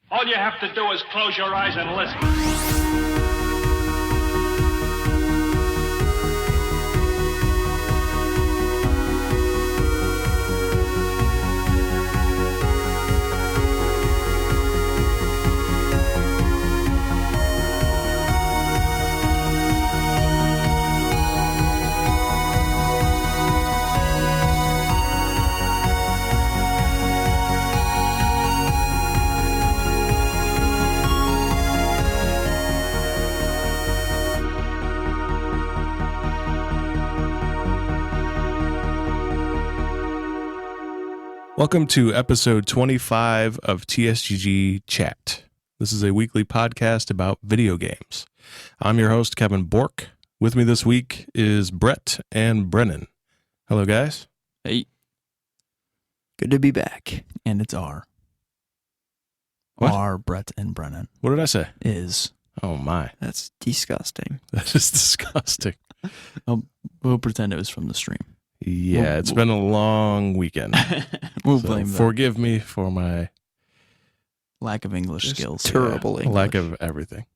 All you have to do is close your eyes and listen. Welcome to episode 25 of TSGG Chat. This is a weekly podcast about video games. I'm your host, Kevin Bork. With me this week is Brett and Brennon. Hello, guys. Hey. Good to be back. And it's R. What? R, Brett, and Brennan. What did I say? Is. Oh, my. That's disgusting. That is disgusting. We'll pretend it was from the stream. Yeah, it's been a long weekend. We'll So blame that. forgive me for my Lack of English skills. Terrible English. lack of everything.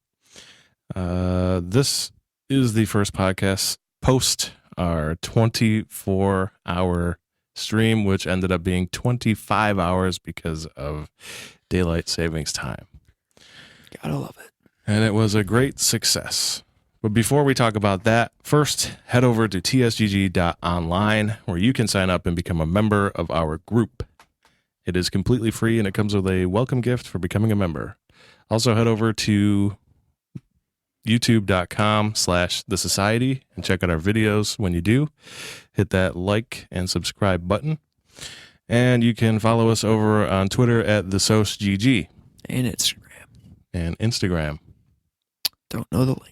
This is the first podcast post our 24-hour stream, which ended up being 25 hours because of daylight savings time. Gotta love it. And it was a great success. But before we talk about that, first head over to tsgg.online where you can sign up and become a member of our group. It is completely free and it comes with a welcome gift for becoming a member. Also head over to youtube.com/thesociety and check out our videos. When you do, hit that like and subscribe button. And you can follow us over on Twitter at TheSociGG And Instagram. and Instagram. Don't know the link.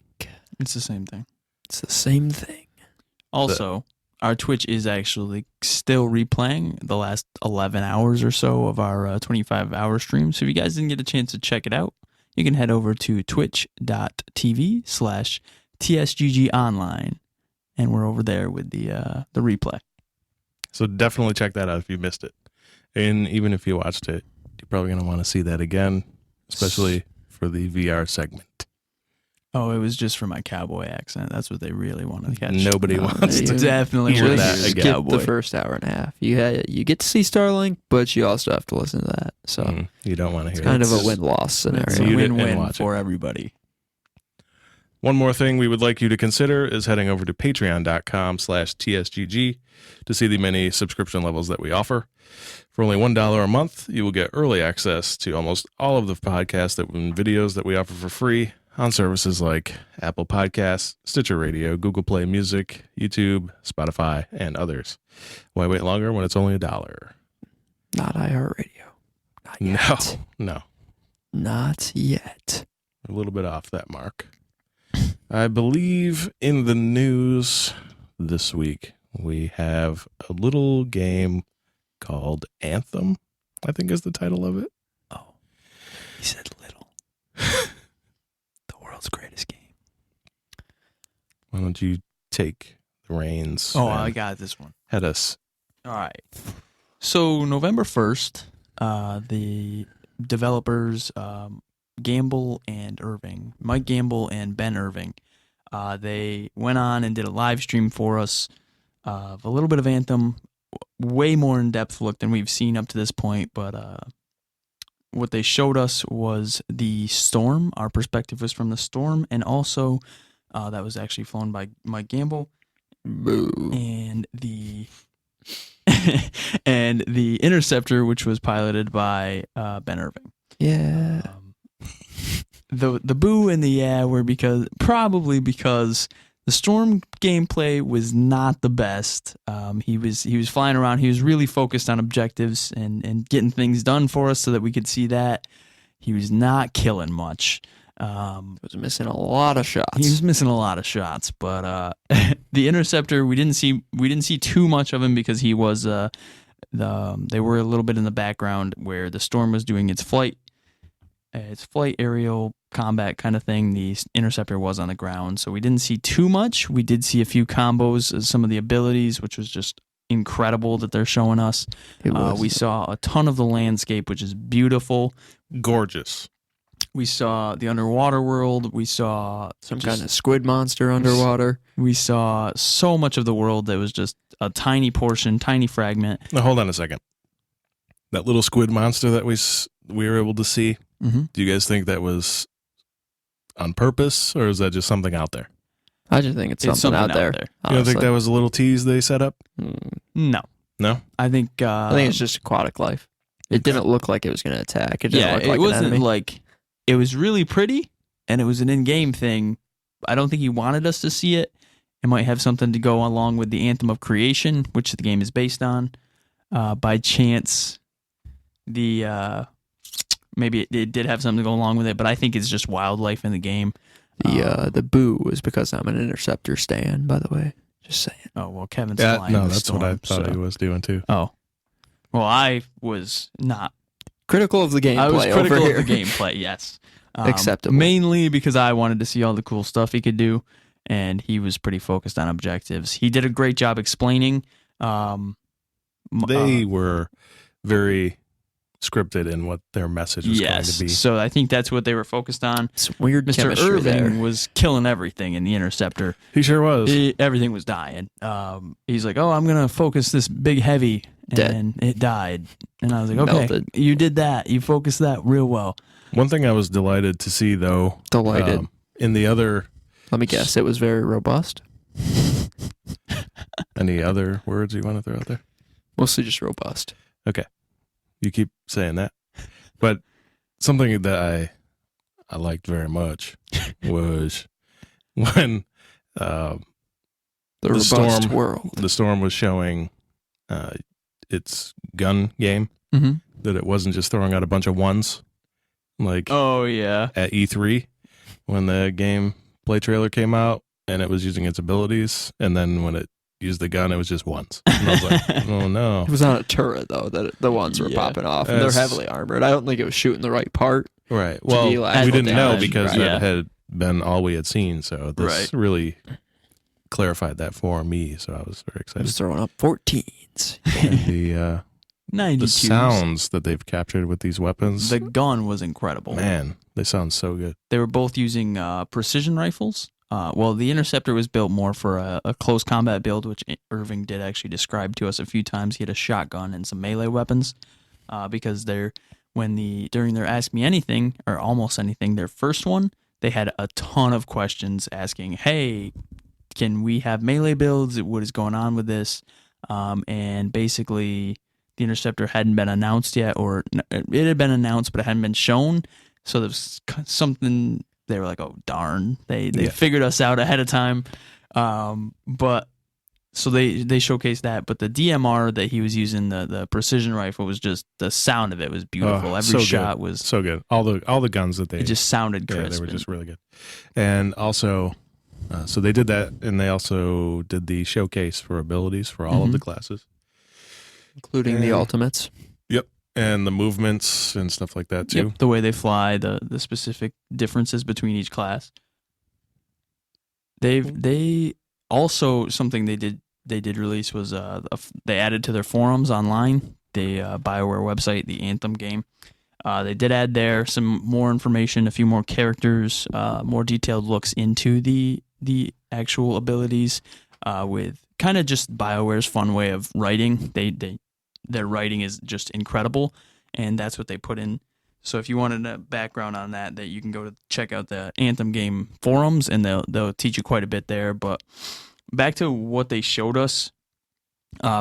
It's the same thing. It's the same thing. Also, our Twitch is actually still replaying the last 11 hours or so of our 25-hour stream. So if you guys didn't get a chance to check it out, you can head over to twitch.tv/TSGG online. And we're over there with the replay. So definitely check that out if you missed it. And even if you watched it, you're probably going to want to see that again, especially for the VR segment. Oh, it was just for my cowboy accent. That's what they really wanted to catch. Nobody wants to Definitely hear wanted that to again. Skip cowboy. the first hour and a half. You get to see Starlink, but you also have to listen to that. So You don't want to hear it's kind that. of a win-loss scenario. It's a Mute it and win-win watch it. for everybody. One more thing we would like you to consider is heading over to patreon.com/TSGG to see the many subscription levels that we offer. For only $1 a month, you will get early access to almost all of the podcasts and videos that we offer for free on services like Apple Podcasts, Stitcher Radio, Google Play Music, YouTube, Spotify, and others. Why wait longer when it's only $1? Not iHeartRadio. Not yet. No. Not yet. A little bit off that mark. I believe in the news this week, we have a little game called Anthem, I think is the title of it. Oh, he said little. The world's greatest game. Why don't you take the reins? Oh, and I got this one. head us. All right. So November 1st, the developers, Mike Gamble and Ben Irving, they went on and did a live stream for us of a little bit of Anthem, way more in-depth look than we've seen up to this point, but what they showed us was the storm. Our perspective was from the storm, and also that was actually flown by Mike Gamble. Boo. And the and the Interceptor, which was piloted by Ben Irving. Yeah. The boo and the yeah were probably because the storm gameplay was not the best. He was flying around. He was really focused on objectives and getting things done for us so that we could see that. He was not killing much. Was missing a lot of shots. He was missing a lot of shots, but the Interceptor, we didn't see too much of him because he was they were a little bit in the background where the storm was doing its flight aerial combat kind of thing. The Interceptor was on the ground, so we didn't see too much. We did see a few combos, some of the abilities, which was just incredible that they're showing us. It was. We saw a ton of the landscape, which is beautiful. Gorgeous. We saw the underwater world. We saw Some kind of squid monster underwater. We saw so much of the world that was just a tiny portion, tiny fragment. Now, hold on a second. That little squid monster that we were able to see, Mm-hmm. do you guys think that was on purpose, or is that just something out there? I just think it's something out there. You don't think honestly. that was a little tease they set up? No. No? I think it's just aquatic life. It didn't look like it was going to attack. It didn't look like it an wasn't enemy. like it was really pretty, and it was an in-game thing. I don't think he wanted us to see it. It might have something to go along with the Anthem of Creation, which the game is based on. By chance, maybe it did have something to go along with it, but I think it's just wildlife in the game. The boo was because I'm an interceptor stan, by the way. Just saying. Oh well, Kevin's Yeah, flying. no, the that's storm, what I thought so. he was doing too. Oh, well, I was not. Critical of the gameplay. I was critical over of the here. gameplay. Yes, Acceptable. Mainly because I wanted to see all the cool stuff he could do, and he was pretty focused on objectives. He did a great job explaining. They were very scripted in what their message was going to be. So I think that's what they were focused on. Some weird Mr. chemistry Irving there. was killing everything in the Interceptor. He sure was. Everything was dying. He's like, "Oh, I'm gonna focus this big heavy," and it died. And I was like, "Okay, Melted. you did that. You focused that real well." One thing I was delighted to see, though, Delighted. in the other, Let me guess. It was very robust. any other words you want to throw out there? Mostly just robust. Okay, you keep saying that, but something that I liked very much was when The The robust storm. world. the storm was showing its gun game, Mm-hmm. that it wasn't just throwing out a bunch of ones like Oh yeah. at E3 when the gameplay trailer came out, and it was using its abilities, and then when it used the gun, it was just ones. And I was like, oh no. It was on a turret, though, that the ones were Yeah. popping off. And they're Yes. heavily armored. I don't think it was shooting the right part. Right. Well, be we like didn't know damage, because right. that had been all we had seen. So this Right. really clarified that for me. So I was very I excited. was throwing up 14s. And the 92. sounds that they've captured with these weapons, The gun was incredible. man, they sound so good. They were both using precision rifles. Well, the Interceptor was built more for a close combat build, which Irving did actually describe to us a few times. He had a shotgun and some melee weapons because during their Ask Me Anything, or almost anything, their first one, they had a ton of questions asking, hey, can we have melee builds? What is going on with this? And basically, the Interceptor hadn't been announced yet, or it had been announced, but it hadn't been shown. So there was something, they were like, oh, darn. They Yeah. figured us out ahead of time. But so they showcased that. But the DMR that he was using, the precision rifle, was just, the sound of it was beautiful. Oh, Every so shot good. was, So good. All the guns that they it just sounded yeah, crisp. they were just really good. And also, so they did that, and they also did the showcase for abilities for all of the classes. Including the Yeah. ultimates. Yep. And the movements and stuff like that too. Yep, the way they fly, the specific differences between each class. They also, something they did release was they added to their forums online, the Bioware website, the Anthem game. They did add there some more information, a few more characters, more detailed looks into the actual abilities, with kind of just Bioware's fun way of writing. Their writing is just incredible, and that's what they put in. So if you wanted a background on that you can go to check out the Anthem game forums, and they'll teach you quite a bit there. But back to what they showed us.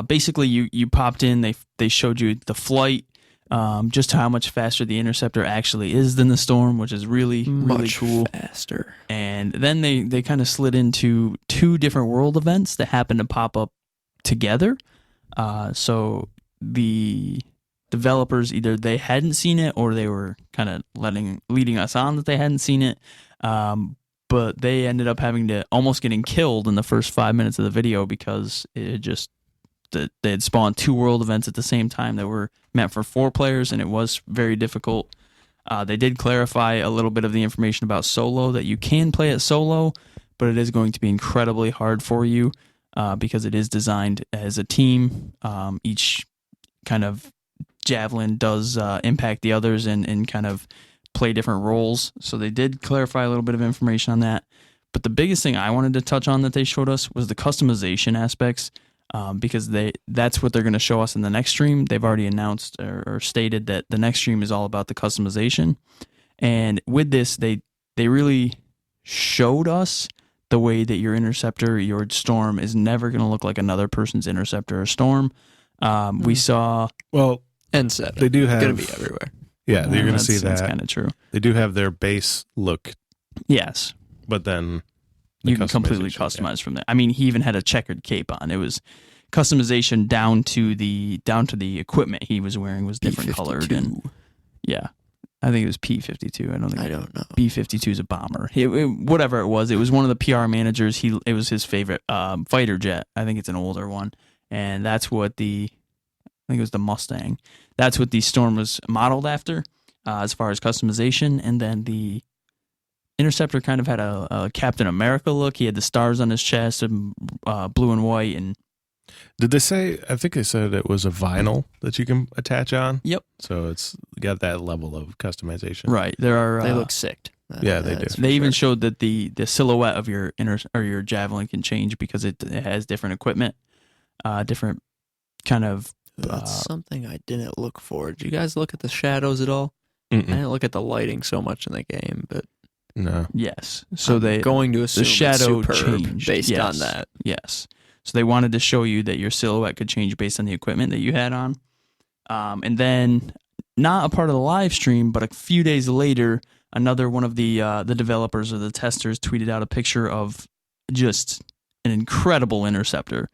Basically, you popped in. They showed you the flight, just how much faster the Interceptor actually is than the Storm, which is really Much cool. faster. And then they kind of slid into two different world events that happened to pop up together. So the developers, either they hadn't seen it or they were kind of leading us on that they hadn't seen it. But they ended up almost getting killed in the first 5 minutes of the video because it just, they had spawned two world events at the same time that were meant for 4 players, and it was very difficult. They did clarify a little bit of the information about solo, that you can play it solo, but it is going to be incredibly hard for you. because it is designed as a team. Each kind of javelin does impact the others and kind of play different roles. So they did clarify a little bit of information on that. But the biggest thing I wanted to touch on that they showed us was the customization aspects, because that's what they're going to show us in the next stream. They've already announced or stated that the next stream is all about the customization. And with this, they really showed us the way that your interceptor, your storm, is never going to look like another person's interceptor or storm. We saw... Well, And set. they do have... Going to be everywhere. Yeah, you're going to see That's that. kind of true. They do have their base look, Yes. but then the You can completely customization, customize from there. I mean, he even had a checkered cape on. It was customization down to the equipment he was wearing was different colored. And yeah, I think it was P-52. I don't know. B-52 is a bomber. Whatever it was one of the PR managers. It was his favorite fighter jet. I think it's an older one, and that's what I think it was the Mustang. That's what the Storm was modeled after, as far as customization. And then the Interceptor kind of had a Captain America look. He had the stars on his chest, and blue and white. And Did they say? I think they said it was a vinyl that you can attach on. Yep. So it's got that level of customization. right, there are. They look sick. Yeah, they do. That's for They even sure. showed that the silhouette of your your javelin can change because it has different equipment, different kind of. That's something I didn't look for. Did you guys look at the shadows at all? Mm-mm. I didn't look at the lighting so much in the game, but No. Yes, so I'm they going to assume the shadow it's superb changed based yes. on that. Yes, so they wanted to show you that your silhouette could change based on the equipment that you had on, and then not a part of the live stream, but a few days later, another one of the developers or the testers tweeted out a picture of just an incredible interceptor.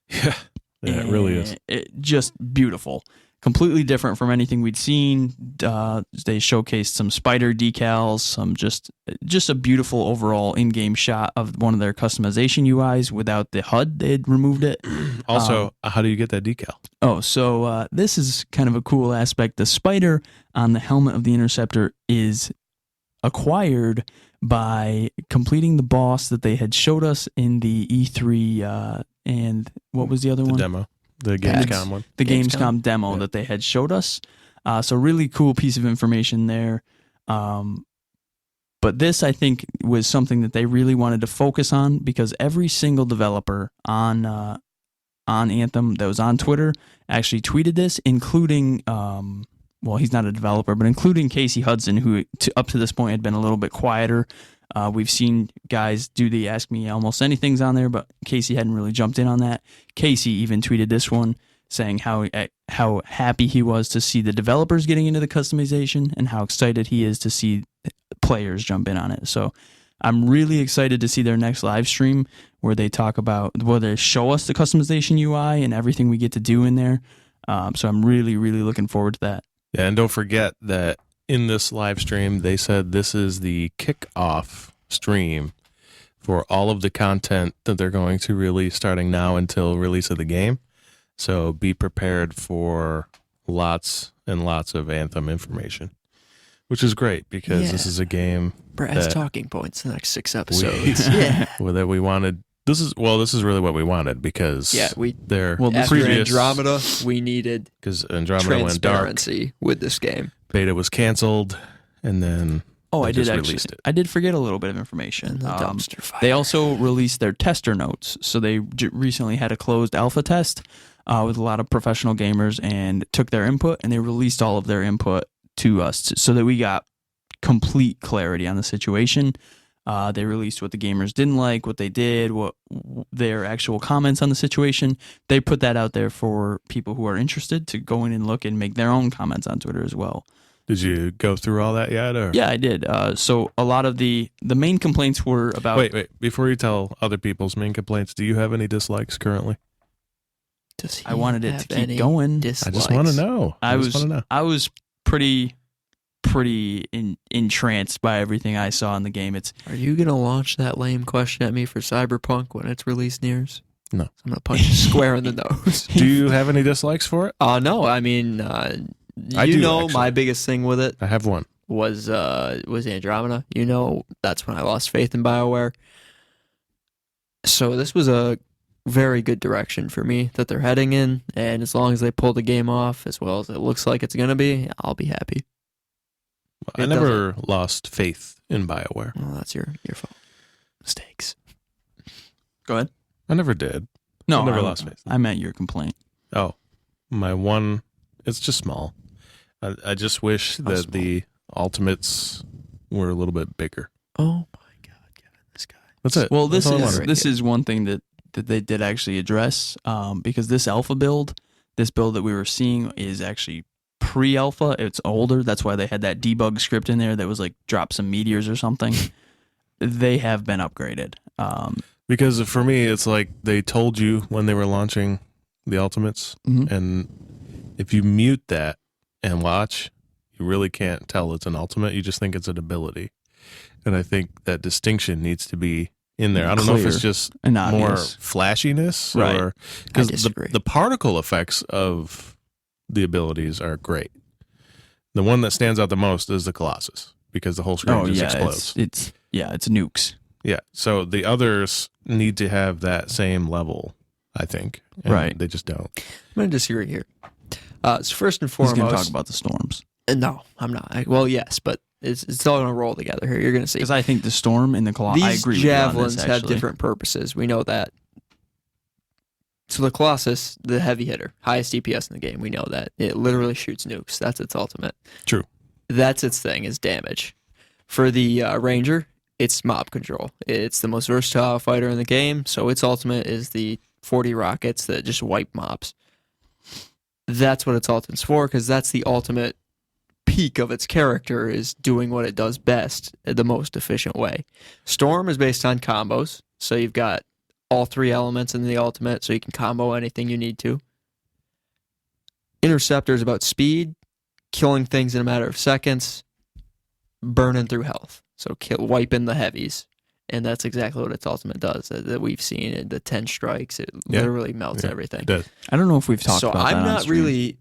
Yeah, it really is. Just beautiful. Completely different from anything we'd seen. They showcased some spider decals, some just a beautiful overall in-game shot of one of their customization UIs without the HUD. They had removed it. Also, how do you get that decal? So this is kind of a cool aspect. The spider on the helmet of the Interceptor is acquired by completing the boss that they had showed us in the E3 and what was the other The one? demo. The Gamescom one. The Gamescom? Gamescom demo Yeah. that they had showed us. So really cool piece of information there. But this, I think, was something that they really wanted to focus on because every single developer on Anthem that was on Twitter actually tweeted this, including, well, he's not a developer, but including Casey Hudson, who up to this point had been a little bit quieter. We've seen guys do the Ask Me Almost Anything's on there, but Casey hadn't really jumped in on that. Casey even tweeted this one saying how happy he was to see the developers getting into the customization and how excited he is to see players jump in on it. So I'm really excited to see their next live stream where they talk about, where they show us the customization UI and everything we get to do in there. So I'm really, really looking forward to that. Yeah, and don't forget that in this live stream, they said this is the kickoff stream for all of the content that they're going to release starting now until release of the game. So be prepared for lots and lots of Anthem information, which is great because this is a game Brass that talking points the next 6 episodes. that we wanted. This is really what we wanted because their After previous Andromeda, we needed because Andromeda went dark, transparency with this game. beta was canceled, and then I just did released it. I did forget a little bit of information. And the dumpster fire. They also released their tester notes. So they recently had a closed alpha test with a lot of professional gamers and took their input, and they released all of their input to us so that we got complete clarity on the situation. They released what the gamers didn't like, what they did, what their actual comments on the situation. They put that out there for people who are interested to go in and look and make their own comments on Twitter as well. Did you go through all that yet? Or? Yeah, I did. So a lot of the main complaints were about... Wait. Before you tell other people's main complaints, do you have any dislikes currently? Does he I wanted it have to keep any going. dislikes? I just want to know. I just want to know. was pretty entranced by everything I saw in the game. Are you going to launch that lame question at me for Cyberpunk when it's released nears? No. I'm going to punch you square in the nose. Do you have any dislikes for it? No, I mean, I do, my actually. biggest thing with it I have one. was Andromeda. That's when I lost faith in Bioware. So this was a very good direction for me that they're heading in, and as long as they pull the game off as well as it looks like it's going to be, I'll be happy. I never lost faith in Bioware. Well, that's your fault. Mistakes. Go ahead. I never did. No, I never lost faith. I meant your complaint. Oh, my one, it's just small. I just wish that the ultimates were a little bit bigger. Oh my God, Kevin, this guy. That's it. Well, That's all I wanted. this is one thing that they did actually address, because this alpha build, this build that we were seeing is actually pre-alpha. It's older. That's why they had that debug script in there that was like drop some meteors or something. They have been upgraded. Because for me, it's like they told you when they were launching the ultimates, and if you mute that and watch, you really can't tell it's an ultimate. You just think it's an ability. And I think that distinction needs to be in there. I don't know if it's just and more obvious. flashiness, Right. or because I disagree. the particle effects of the abilities are great. The one that stands out the most is the Colossus, because the whole screen just explodes. It's nukes. Yeah. So the others need to have that same level, I think. And Right. They just don't. I'm going to disagree here. So first and He's going to foremost, talk about the storms. No, I'm not. Well, yes, but it's all going to roll together here. You're going to see. Because I think the storm and the Colossus, I These agree with you on javelins this, have actually. different purposes. We know that. So the Colossus, the heavy hitter, highest DPS in the game, we know that. It literally shoots nukes. That's its ultimate. True. That's its thing, is damage. For the Ranger, it's mob control. It's the most versatile fighter in the game, so its ultimate is the 40 rockets that just wipe mobs. That's what its ultimate's for, because that's the ultimate peak of its character, is doing what it does best the most efficient way. Storm is based on combos, so you've got all three elements in the ultimate, so you can combo anything you need to. Interceptor is about speed, killing things in a matter of seconds, burning through health, so wiping the heavies. And that's exactly what its ultimate does, that we've seen in the 10 strikes. It literally melts everything. It does. I don't know if we've talked So about that I'm on not stream. really...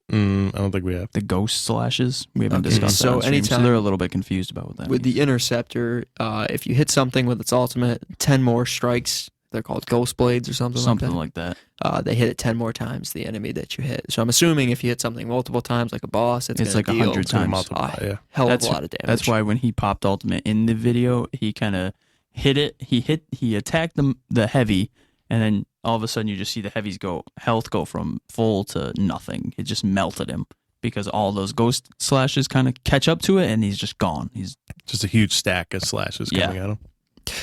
I don't think we have. The ghost slashes. We haven't Okay. discussed So that on stream, so anytime- they're a little bit confused about what that With means. the Interceptor, if you hit something with its ultimate, 10 more strikes. They're called Ghost Blades or something like that. They hit it 10 more times, the enemy that you hit. So I'm assuming if you hit something multiple times, like a boss, it's like going to 100 times. Multiply, yeah. Hell of a lot of damage. That's why when he popped ultimate in the video, he kind of hit it. He attacked the heavy, and then all of a sudden you just see the heavy's health go from full to nothing. It just melted him because all those ghost slashes kind of catch up to it, and he's just gone. He's Just a huge stack of slashes coming at him.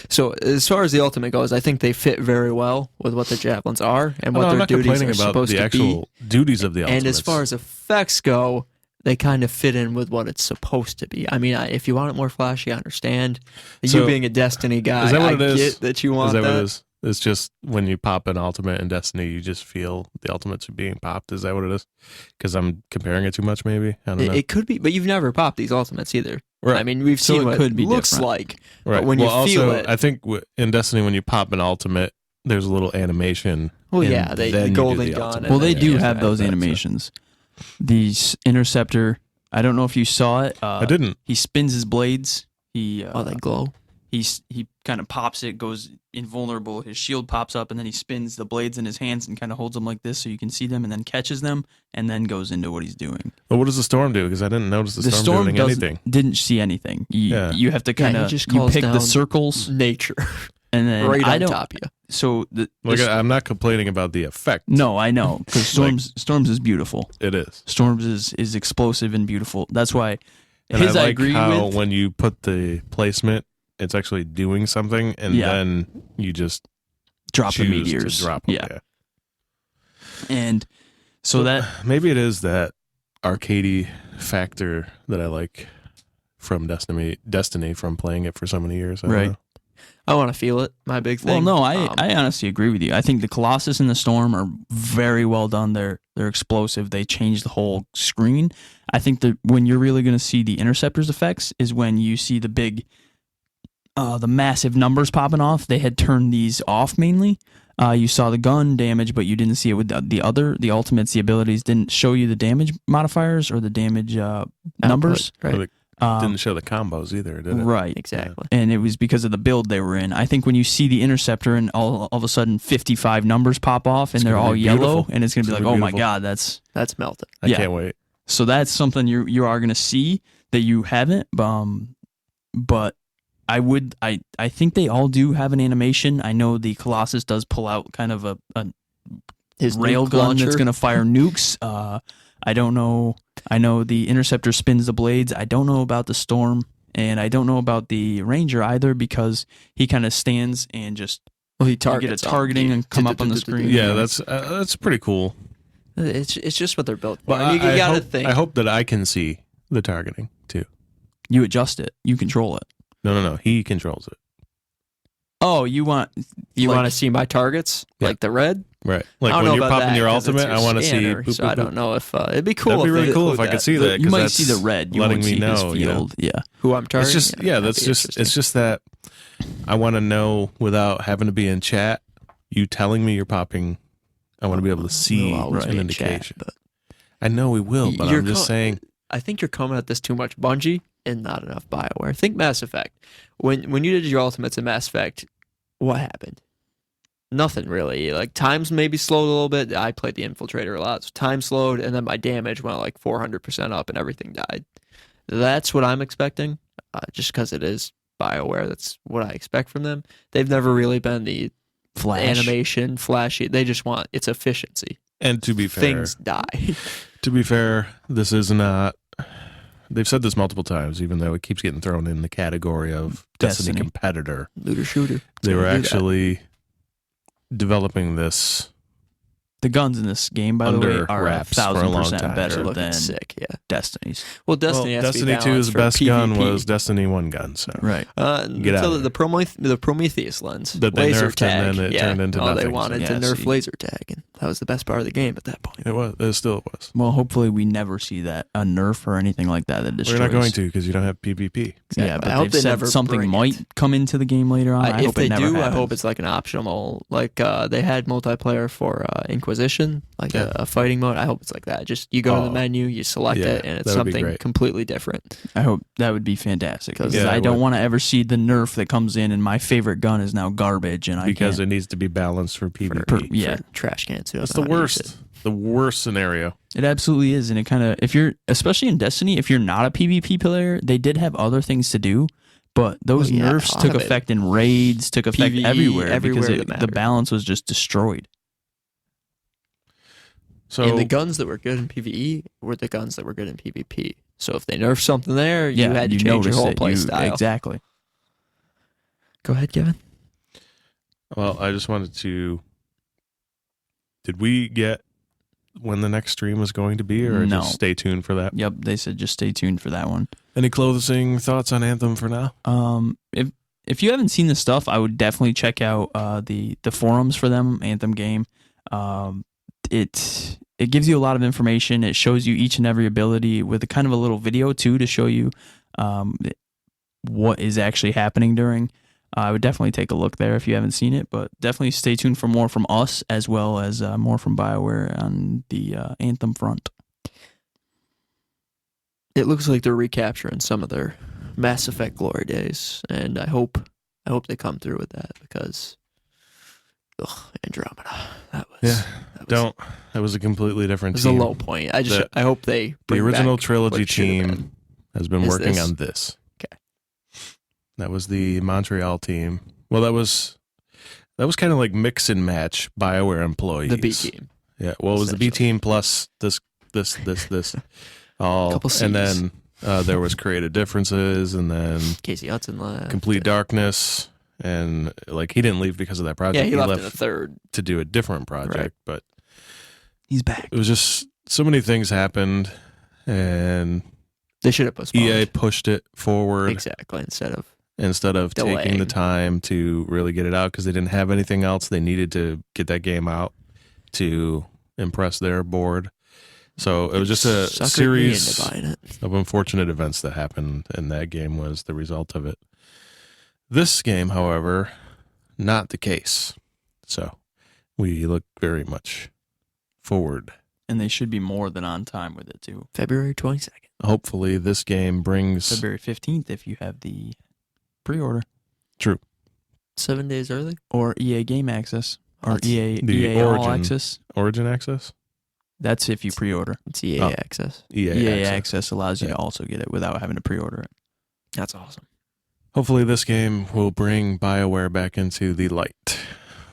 So as far as the ultimate goes, I think they fit very well with what the javelins are and what I'm their not duties complaining are about supposed the to actual duties of the be. ultimates. And as far as effects go, they kind of fit in with what it's supposed to be. I mean, if you want it more flashy, I understand. So, you being a Destiny guy, is that what I it is? get that you want is that that. what it is? It's just when you pop an ultimate in Destiny, you just feel the ultimates are being popped. Is that what it is? Because I'm comparing it too much, maybe? I don't know. It could be, but you've never popped these ultimates either. Right. I mean, we've So seen it what could be it looks different. like. Right. But when well, you feel also, it, I think in Destiny, when you pop an ultimate, there's a little animation. well, and yeah, then the you do golden the gun. ultimate. and well, then they do you have those that's it. animations. These Interceptor. I don't know if you saw it. I didn't. He spins his blades. He they glow. he kind of pops it, goes invulnerable. His shield pops up, and then he spins the blades in his hands and kind of holds them like this so you can see them, and then catches them, and then goes into what he's doing. But what does the storm do? Because I didn't notice the storm doing anything. Didn't see anything. You have to Yeah, kind he of just you calls pick the down circles, Nature and then right I on don't. top of you. So I'm not complaining about the effect. no, I know because Storms is beautiful. It is. Storms is explosive and beautiful. That's why And his I I like agree how with. when you put the placement, it's actually doing something, and Yeah. then you just Drop the choose meteors. to drop them. Yeah. And so that maybe it is that arcadey factor that I like from Destiny from playing it for so many years. I don't Right. know. I want to feel it. My big well, thing. no, I honestly agree with you. I think the Colossus and the Storm are very well done. They're explosive. They change the whole screen. I think that when you're really going to see the Interceptor's effects is when you see the big, the massive numbers popping off. They had turned these off mainly. You saw the gun damage, but you didn't see it with the ultimates. The abilities didn't show you the damage modifiers or the damage numbers. Right. Didn't show the combos either, did it? Right. Exactly. And it was because of the build they were in. I think when you see the Interceptor and all of a sudden 55 numbers pop off and It's they're gonna all be yellow, beautiful. and it's going to be It's like, gonna oh be my beautiful. God, that's... That's melted. I Yeah. can't wait. So that's something you are going to see that you haven't. But I think they all do have an animation. I know the Colossus does pull out kind of a His rail nuke gun launcher. that's going to fire nukes. I don't know. I know the Interceptor spins the blades. I don't know about the Storm, and I don't know about the Ranger either because he kind of stands and just Well, he you targets get a them. targeting and come up on the screen. Yeah, that's pretty cool. It's just what they're built for. But And you got to think. I hope that I can see the targeting too. You adjust it. You control it. No. He controls it. Oh, you want You like- want to see my targets, Yeah. like the red? Right. I Like don't when know you're about popping that your 'cause it's ultimate, your I want to see. scanner, boop, so boop, I don't boop. know if it'd be cool. That'd be if really they cool include if I could that. see that. You 'cause might that's see the red. You letting won't me see his know. You know? field. Yeah. Who I'm It's targeting. just that'd be interesting. it's just that I want to know without having to be in chat. You telling me you're popping. I want to be able to see We'll always an be in chat, indication. but I know we will, but You're I'm just saying. I think you're coming at this too much Bungie and not enough Bioware. Think Mass Effect. When you did your ultimates in Mass Effect, what happened? Nothing really. Like times maybe slowed a little bit. I played the Infiltrator a lot. So time slowed, and then my damage went like 400% up, and everything died. That's what I'm expecting. Just because it is Bioware, that's what I expect from them. They've never really been the Flash. animation flashy. They just want its efficiency. And to be fair, Things die. this is not. They've said this multiple times, even though it keeps getting thrown in the category of Destiny Destiny. competitor. Looter shooter. They were Gonna do that. actually developing this. The guns in this game, by the way, Under are wraps for a long 1,000% time. better They're looking than sick. Yeah. Destiny's. Well, Destiny has to be Destiny 2's balanced for best gun PvP. was Destiny 1 gun. So Right. Get out Until of the Prometheus lens, That they laser nerfed tag. and then it yeah. turned into They nothing, wanted so- to Yeah, nerf see. laser tag, and that was the best part of the game at that point. it still was. Well, hopefully we never see that a nerf or anything like that that destroys. We're not going to because you don't have PvP. Yeah, but I hope they've they said never something bring might it. come into the game later on. I if hope they it never do, happens. I hope it's like an optional. Like they had multiplayer for Inquisition, like Yeah. a fighting mode. I hope it's like that. Just you go to the Oh. menu, you select Yeah, it, and it's that would be something great. completely different. I hope that would be fantastic because Yeah, I it don't would. want to ever see the nerf that comes in and my favorite gun is now garbage and Because I it needs to be balanced for PvP. yeah. For trash cans. Who That's doesn't the know how to use worst. The worst scenario. it absolutely is, and it kind of if you're especially in Destiny, if you're not a PvP player, they did have other things to do, but those Well, yeah, a nerfs lot took of it. effect in raids, took effect PvE, everywhere everywhere because that the mattered. balance was just destroyed. So And the guns that were good in PvE were the guns that were good in PvP. So if they nerfed something there, you had to change your notice whole it. play style. Exactly. Go ahead, Kevin. well, I just wanted to. Did we get when the next stream was going to be, or No. just stay tuned for that? Yep, they said just stay tuned for that one. Any closing thoughts on Anthem for now? If you haven't seen the stuff, I would definitely check out the forums for them, Anthem game. It gives you a lot of information. It shows you each and every ability with a kind of a little video too to show you what is actually happening during. I would definitely take a look there if you haven't seen it, but definitely stay tuned for more from us as well as more from Bioware on the Anthem front. It looks like they're recapturing some of their Mass Effect glory days, and I hope they come through with that because, Andromeda. That was That was a completely different It was team. a low point. I The- hope they The bring original back trilogy what it should have been. team has been Is working this? on this. Okay. That was the Montreal team. Well, that was kind of like mix and match Bioware employees. The B team. Yeah. Well, it was the B Essentially. team plus this, all, Couple and Cs. then there was creative differences, and then Casey Hudson left. Complete Darkness, and like he didn't leave because of that project. Yeah, he left in the third. to do a different project, Right. but He's back. it was just so many things happened, and They should have postponed. EA pushed it forward Exactly. instead of taking the Delaying. time to really get it out because they didn't have anything else. They needed to get that game out to impress their board. So it was just a Suckered me series into buying it. of unfortunate events that happened, and that game was the result of it. This game, however, not the case. So we look very much forward. And they should be more than on time with it too. February 22nd. hopefully this game brings February 15th if you have the pre-order. True. 7 days early. Or EA Game Access. Or That's EA All Access. Origin access. That's if you pre-order. It's EA Oh. access. EA Access allows you to also get it without having to pre-order it. That's awesome. Hopefully this game will bring BioWare back into the light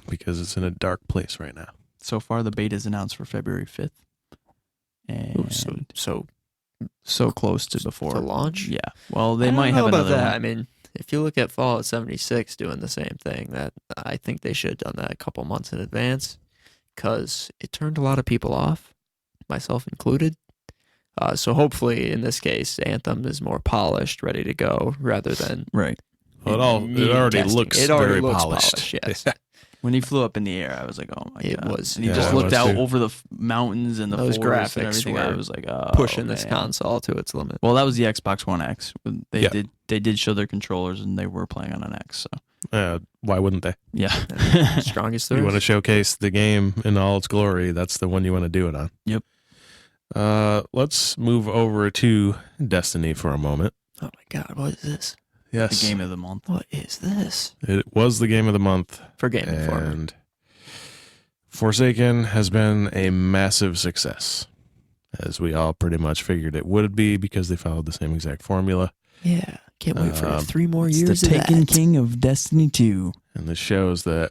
because it's in a dark place right now. So far, the beta is announced for February 5th. And Ooh, so close to before. to launch? Yeah. Well, they I don't might know have about another that. one. I mean, if you look at Fallout 76 doing the same thing, that I think they should have done that a couple months in advance because it turned a lot of people off, myself included. So hopefully, in this case, Anthem is more polished, ready to go, rather than Right. Well, it already testing. looks It already very looks polished. yes. When he flew up in the air, I was like, "Oh my It god!" was- and he Yeah, just it looked was out too. over the mountains and the Those forest and graphics everything. were I was like, "Oh, pushing this man." console to its limit. Well, that was the Xbox One X. They Yeah. did show their controllers and they were playing on an X. So Why wouldn't they? yeah, Strongest You there want to is. showcase the game in all its glory. That's the one you want to do it on. Yep. Let's move over to Destiny for a moment. Oh my god, what is this? Yes. the game of the month. What is this? It was the game of the month. For Game Informer. And Forsaken has been a massive success, as we all pretty much figured it would be because they followed the same exact formula. Yeah, can't wait for 3 more It's years the of Taken that. King of Destiny 2. And this shows that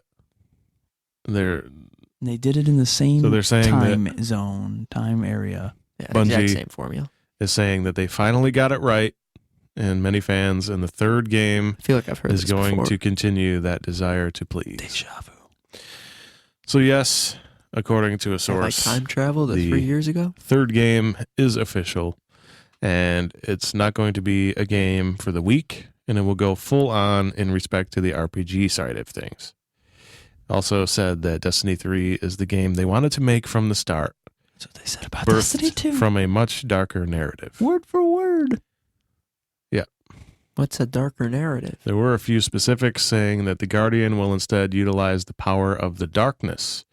they're They did it in the same So they're saying time zone, time area. Yeah, Bungie- exact same formula. is saying that they finally got it right, and many fans in the third game I feel like I've heard is this going before. to continue that desire to please. Deja vu. So yes, according to a Like source, time travel to the- 3 years ago. third game is official, and it's not going to be a game for the weak, and it will go full on in respect to the RPG side of things. Also said that Destiny 3 is the game they wanted to make from the start, That's what they said about Destiny birthed 2. from a much darker narrative. Word for word. What's a darker narrative? There were a few specifics saying that the Guardian will instead utilize the power of the darkness,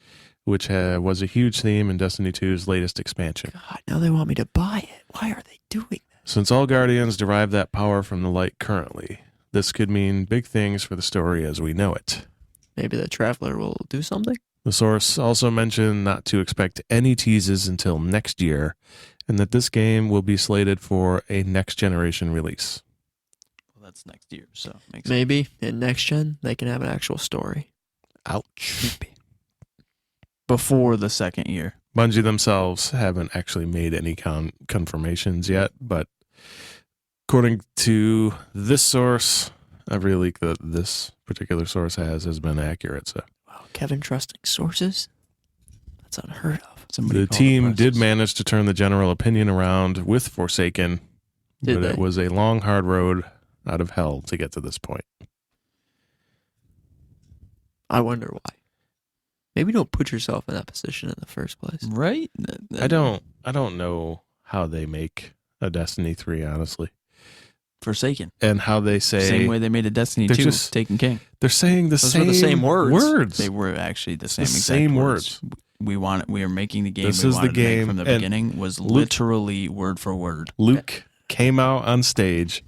which was a huge theme in Destiny 2's latest expansion. God, now they want me to buy it. Why are they doing that? Since all Guardians derive that power from the light currently, this could mean big things for the story as we know it. Maybe the Traveler will do something? The source also mentioned not to expect any teases until next year, and that this game will be slated for a next-generation release. Well, that's next year, so makes sense. Maybe in next gen they can have an actual story. Ouch. Before the second year. Bungie themselves haven't actually made any confirmations yet, but according to this source, every leak that this particular source has been accurate. So Wow, Kevin trusting sources? That's unheard of. Somebody the called team presses. did manage to turn the general opinion around with Forsaken, Did but they? it was a long, hard road out of hell to get to this point. I wonder why. Maybe don't put yourself in that position in the first place. Right? I don't know how they make a Destiny 3, honestly, Forsaken. and how they say Same way they made a Destiny they're 2, just- Taken King. they're saying the Those same were the same words. They were actually the same the exact same words. We are making the game This we is the wanted to make game, from the and beginning was Luke- literally word for word. Luke came out on stage,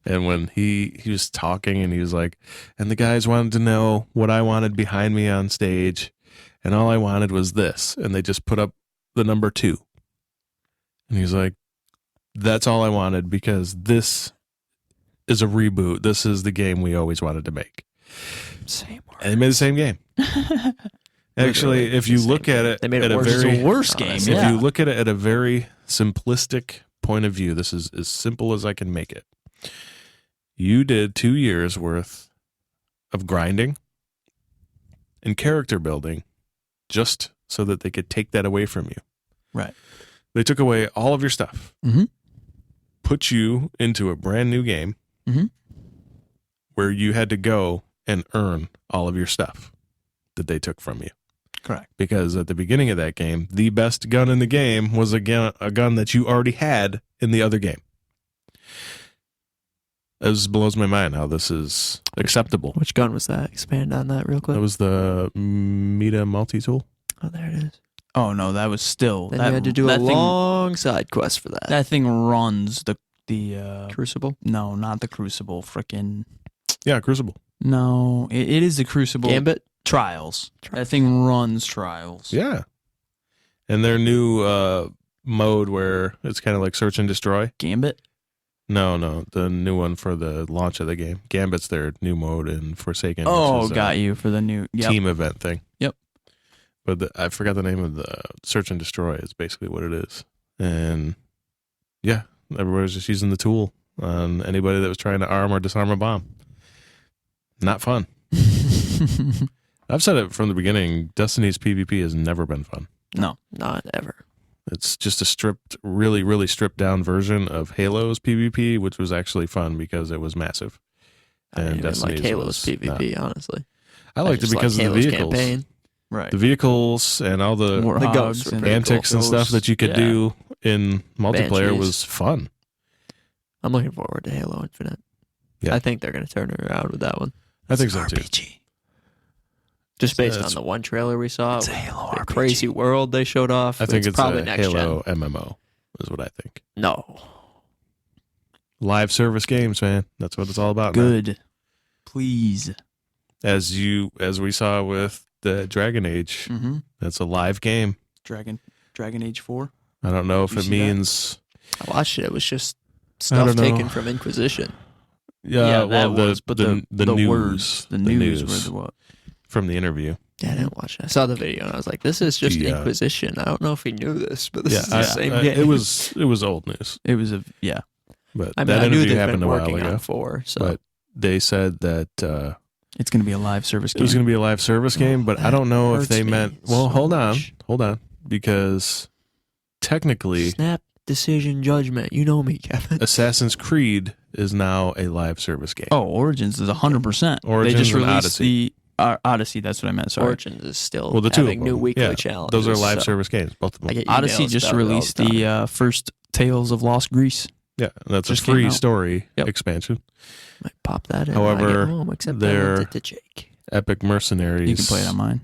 and when he was talking, and he was like, and the guys wanted to know what I wanted behind me on stage, and all I wanted was this, and they just put up the number 2, and he's like, that's all I wanted because this is a reboot. This is the game we always wanted to make, Same word. and they made the same game. Actually, Literally if you the look same at game. it They made at it a worse. very It's a worse game, honestly. yeah. If you look at it at a very simplistic point of view, this is as simple as I can make it. You did 2 years worth of grinding and character building just so that they could take that away from you. Right. They took away all of your stuff, Mm-hmm. put you into a brand new game Mhm. where you had to go and earn all of your stuff that they took from you. Correct. Because at the beginning of that game, the best gun in the game was a gun that you already had in the other game. It blows my mind how this is acceptable. Which gun was that? Expand on that real quick. That was the Meta multi-tool. Oh, there it is. Oh no, that was still. Then you had to do a that thing- long side quest for that. That thing runs the Crucible? No, not the Crucible. Frickin' Yeah, Crucible. no, it is the Crucible. Gambit? Trials. That thing runs Trials. Yeah. And their new mode where it's kind of like search and destroy. Gambit. No, the new one for the launch of the game. Gambit's their new mode in Forsaken. Oh, which is, got you for the new team event thing. Yep. But I forgot the name of the search and destroy is basically what it is. And yeah, everybody's just using the tool on anybody that was trying to arm or disarm a bomb. Not fun. I've said it from the beginning. Destiny's PvP has never been fun. No. Not ever. It's just a really, really stripped down version of Halo's PvP, which was actually fun because it was massive. I didn't even like Destiny's Halo's was PvP, not. honestly. I liked it just because like of the Halo's vehicles. campaign. Right. The vehicles and all the Warthogs ghosts were and pretty antics and stuff that you could do in multiplayer Banshees. was fun. I'm looking forward to Halo Infinite. Yeah. I think they're going to turn it around with that one. I think so too. RPG. Just based It's- on the one trailer we saw, It's a Halo the RPG. crazy world they showed off. I think it's probably a next Halo gen. MMO is what I think. No. Live service games, man. That's what it's all about. now. Good. Please. As we saw with the Dragon Age, Mm-hmm. that's a live game. Dragon Age 4. I don't know if You it see that? means I watched it. It was just I stuff don't know. taken from Inquisition. Yeah, well, that was. But the news, words, the news were the what? from the interview. Yeah, I didn't watch it. I saw the video and I was like, this is just The, Inquisition. I don't know if he knew this, but this is the I- same I- game. It was old news, It was a yeah. but I mean, that I knew interview they've happened been a while working ago. on 4, so But they said that It's going to be a live service it game. was going to be a live service game, but I don't know if hurts they me meant. so Well, hold much. on, because technically, snap decision judgment. You know me, Kevin. Assassin's Creed is now a live service game. Oh, Origins is 100%. Origins they just and released Odyssey. the Odyssey. That's what I meant. Sorry. Origins is still Well, the two having of them. new weekly Yeah, challenges. those are live so service games, both of them. I get Odyssey emails just about it all released time. the first Tales of Lost Greece. Yeah, that's just a came free out. story Yep. expansion. Might pop that in when I However, get home, except I they're- lent it to Jake. Epic Mercenaries You can play it on mine.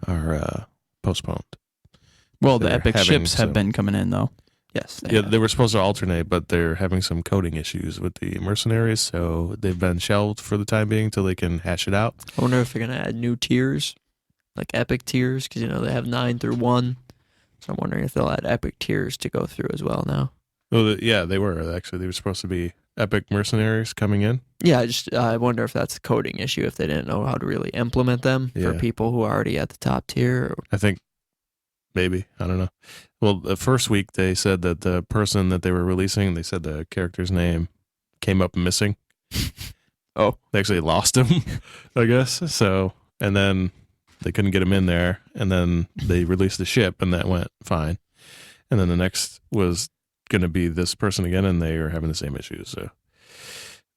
are postponed. Well, the They're Epic having ships have some- been coming in though. Yes. Yeah, they were supposed to alternate, but they're having some coding issues with the mercenaries, so they've been shelved for the time being till they can hash it out. I wonder if they're going to add new tiers, like epic tiers, because, they have 9 through 1. So I'm wondering if they'll add epic tiers to go through as well now. Well, yeah, they were actually. They were supposed to be Epic Mercenaries coming in. Yeah, I wonder if that's a coding issue, if they didn't know how to really implement them for Yeah. people who are already at the top tier. I think maybe. I don't know. Well, the first week they said that the person that they were releasing, they said the character's name came up missing. Oh. They actually lost him, I guess. So, and then they couldn't get him in there, and then they released the ship, and that went fine. And then the next was going to be this person again, and they were having the same issues. So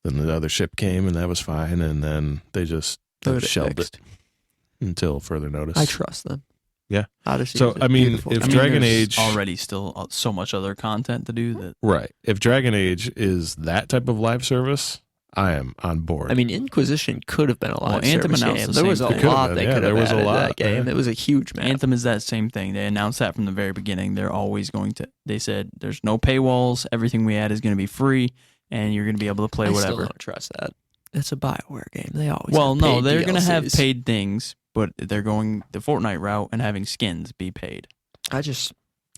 then the other ship came, and that was fine, and then they just They'll get it shelved fixed. it until further notice. I trust them. Yeah. Odyssey. So, is a I mean, beautiful if game. Dragon there's Age- already still so much other content to do that. Right. If Dragon Age is that type of live service, I am on board. I mean, Inquisition could have been a live Anthem service announced game. the There same was a thing. It could have lot been, they yeah, could there have was a added to lot, that game. yeah. It was a huge map. Anthem is that same thing. They announced that from the very beginning. They're always going to. They said there's no paywalls. Everything we add is going to be free, and you're going to be able to play I still whatever. don't trust that. It's a Bioware game. They always Well, have no, paid they're going to have DLCs. paid things, but they're going the Fortnite route and having skins be paid. I just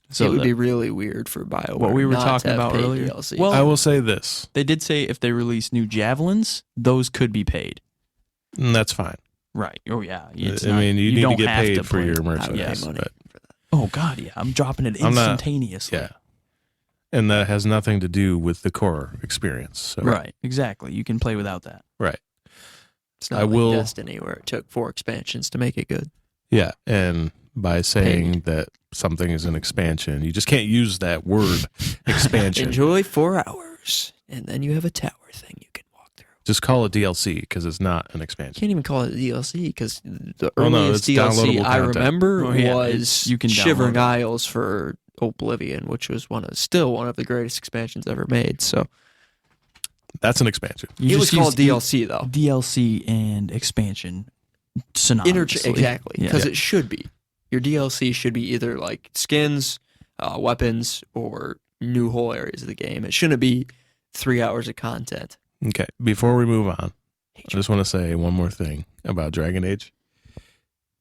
So it would that- be really weird for Bioware. What we were not to talking have about paid earlier. DLCs. Well, I will say this, They did say if they release new javelins, those could be paid. and that's fine. Right. Oh yeah. It's I not- mean, you need to don't get have paid to for play. your I would merchandise. pay money but- for that. Oh god, yeah. I'm dropping it I'm not- instantaneously. yeah. And that has nothing to do with the core experience. So. Right. Exactly. You can play without that. Right. It's not I like will- Destiny where it took 4 expansions to make it good. Yeah. And by saying that something is an expansion, you just can't use that word expansion. Enjoy 4 hours, and then you have a tower thing you can walk through. Just call it DLC because it's not an You expansion. can't even call it a DLC because the Well, no, earliest it's DLC downloadable I content. remember Oh, yeah, was you can Shivering download it. Isles for Oblivion, which was still one of the greatest expansions ever made. So That's an expansion. You it was just called use DLC though. DLC and expansion synonymously. Exactly, Yeah. because it should be. your DLC should be either like skins, weapons, or new whole areas of the game. It shouldn't be 3 hours of content. Okay, before we move on, I just want to say one more thing about Dragon Age.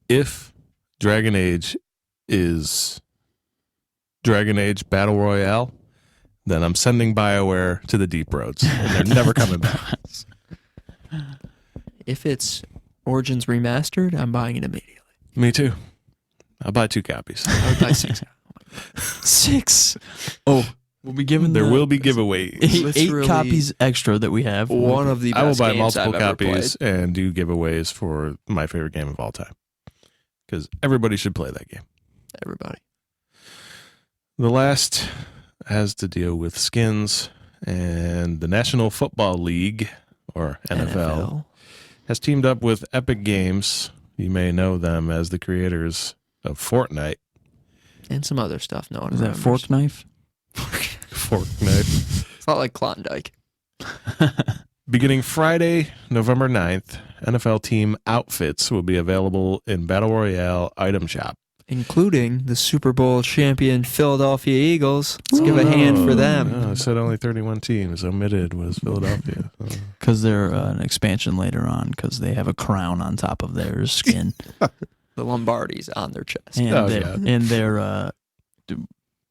If Dragon Age is Dragon Age Battle Royale, then I'm sending Bioware to the deep roads, and they're never coming back. If it's Origins Remastered, I'm buying it immediately. Me too. I'll buy 2 copies. I would buy 6. 6. Oh, we'll be given. There will be giveaways. 8 literally copies extra that we have. One of the best I will buy games multiple I've ever copies played. and do giveaways for my favorite game of all time. Because everybody should play that game. Everybody. The last has to deal with skins, and the National Football League, or NFL, has teamed up with Epic Games. You may know them as the creators of Fortnite. And some other stuff. No one Is that remembers. fork knife? Fortnite. It's not like Klondike. Beginning Friday, November 9th, NFL team outfits will be available in Battle Royale item shop. Including the Super Bowl champion Philadelphia Eagles. Let's give a hand for them. Oh, I said only 31 teams. Omitted was Philadelphia. Because they're an expansion later on, because they have a crown on top of their skin. The Lombardi's on their chest. And Oh, their, God. and their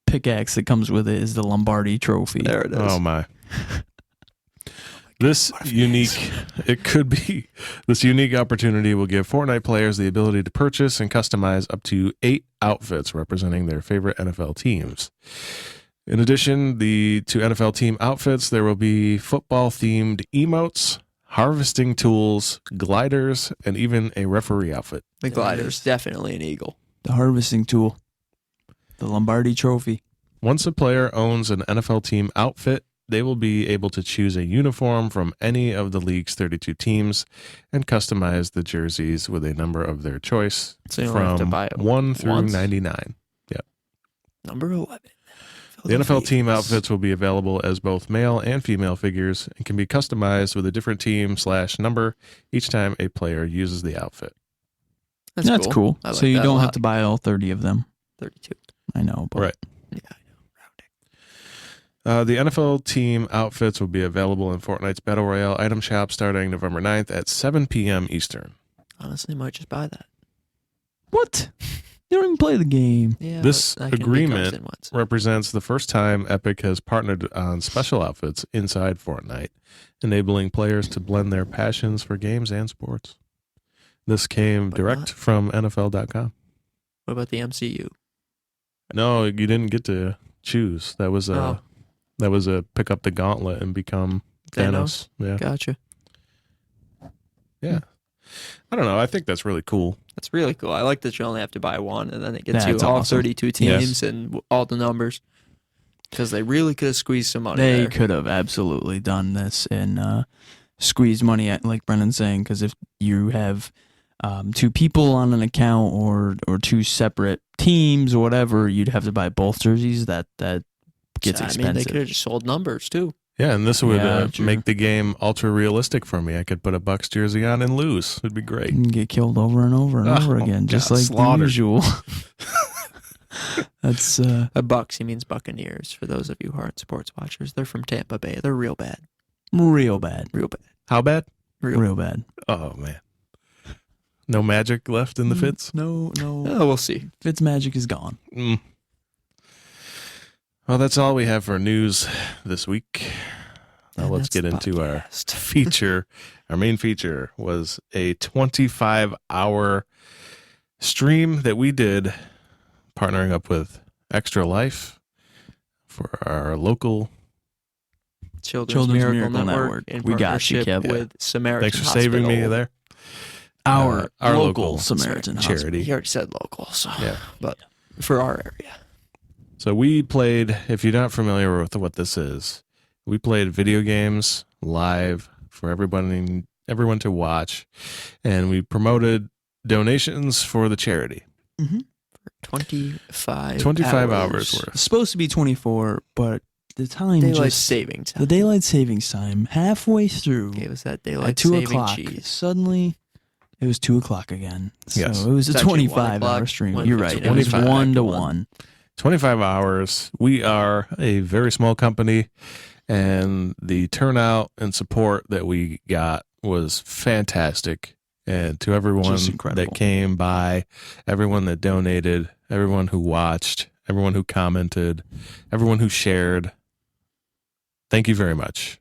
pickaxe that comes with it is the Lombardi trophy. There it is. Oh, my. This unique opportunity will give Fortnite players the ability to purchase and customize up to 8 outfits representing their favorite NFL teams. In addition, to NFL team outfits, there will be football-themed emotes, harvesting tools, gliders, and even a referee outfit. The glider's definitely an eagle. The harvesting tool. The Lombardi trophy. Once a player owns an NFL team outfit, they will be able to choose a uniform from any of the league's 32 teams and customize the jerseys with a number of their choice So you don't have to from buy it 1 through once? 99. Yep. Number 11. The NFL team Eagles. outfits will be available as both male and female figures and can be customized with a different team/number each time a player uses the outfit. That's cool. I like So you that a don't have lot. to buy all 30 of them. 32. I know. But Right. Yeah, I know. Rounding. The NFL team outfits will be available in Fortnite's Battle Royale item shop starting November 9th at 7 p.m. Eastern. Honestly, might just buy that. What? You don't even play the game. Yeah, This but that can be agreement comes in once. represents the first time Epic has partnered on special outfits inside Fortnite, enabling players to blend their passions for games and sports. This came But direct not- from NFL.com. What about the MCU? No, you didn't get to choose. That was a pick up the gauntlet and become Thanos. Yeah. Gotcha. Yeah. I don't know. I think that's really cool. That's really cool. I like that you only have to buy one, and then it gets That's you all awesome. 32 teams Yes. and all the numbers. Because they really could have squeezed some money They there. could have absolutely done this and squeezed money at, like Brennan's saying, because if you have 2 people on an account or 2 separate teams or whatever, you'd have to buy both jerseys. That gets I expensive. mean, they could have just sold numbers, too. Yeah, and this would Yeah, true. make the game ultra realistic for me. I could put a Bucks jersey on and lose. It'd be great. And get killed over and over and over Oh, again, just God, like slaughtered. the usual. That's A Bucks, he means Buccaneers. For those of you who aren't sports watchers, they're from Tampa Bay. They're real bad. real bad. Real bad. How bad? Real bad. Oh, man. No magic left in the Fitz? No. Oh, we'll see. Fitzmagic is gone. Mm. Well, that's all we have for news this week. Now And let's that's get the into our podcast. feature. Our main feature was a 25-hour stream that we did partnering up with Extra Life for our local. Children's Miracle Network in We got you, partnership Kev. with Samaritan Thanks for saving me Hospital. there. Our local local Samaritan charity. He already said local, so Yeah. but for our area. So we played, if you're not familiar with what this is, we played video games live for everyone to watch, and we promoted donations for the charity. 25 hours worth. It's supposed to be 24, but the time Daylight just saving time. the daylight savings time halfway through Gave us that at daylight 2 saving o'clock. cheese. Suddenly, It was 2:00 again. So Yes. it was a It's actually 25-hour 1 o'clock. stream. Went You're from right. It 25 was 1 to back to 1. 25 hours. We are a very small company, and the turnout and support that we got was fantastic. And to everyone Just incredible. that came by, everyone that donated, everyone who watched, everyone who commented, everyone who shared, thank you very much.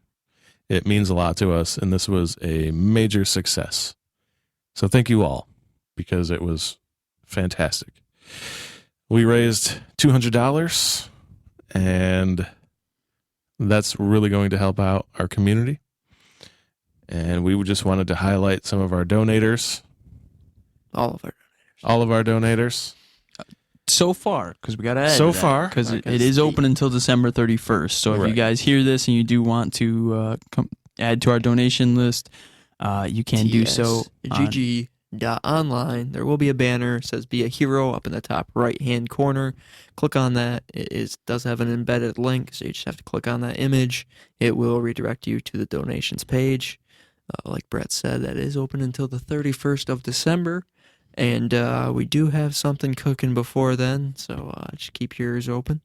It means a lot to us, and this was a major success. So thank you all, because it was fantastic. We raised $200, and that's really going to help out our community. And we just wanted to highlight some of our donators, All of it. all of our donators. So far, because we got to add So far, because it because is the- open until December 31st. So if Right. you guys hear this and you do want to add to our donation list, you can do so. on- TSGG.online. There will be a banner. It says "Be a Hero" up in the top right-hand corner. Click on that. Does have an embedded link, so you just have to click on that image. It will redirect you to the donations page. Like Brett said, that is open until the 31st of December. And we do have something cooking before then, so just keep your ears open.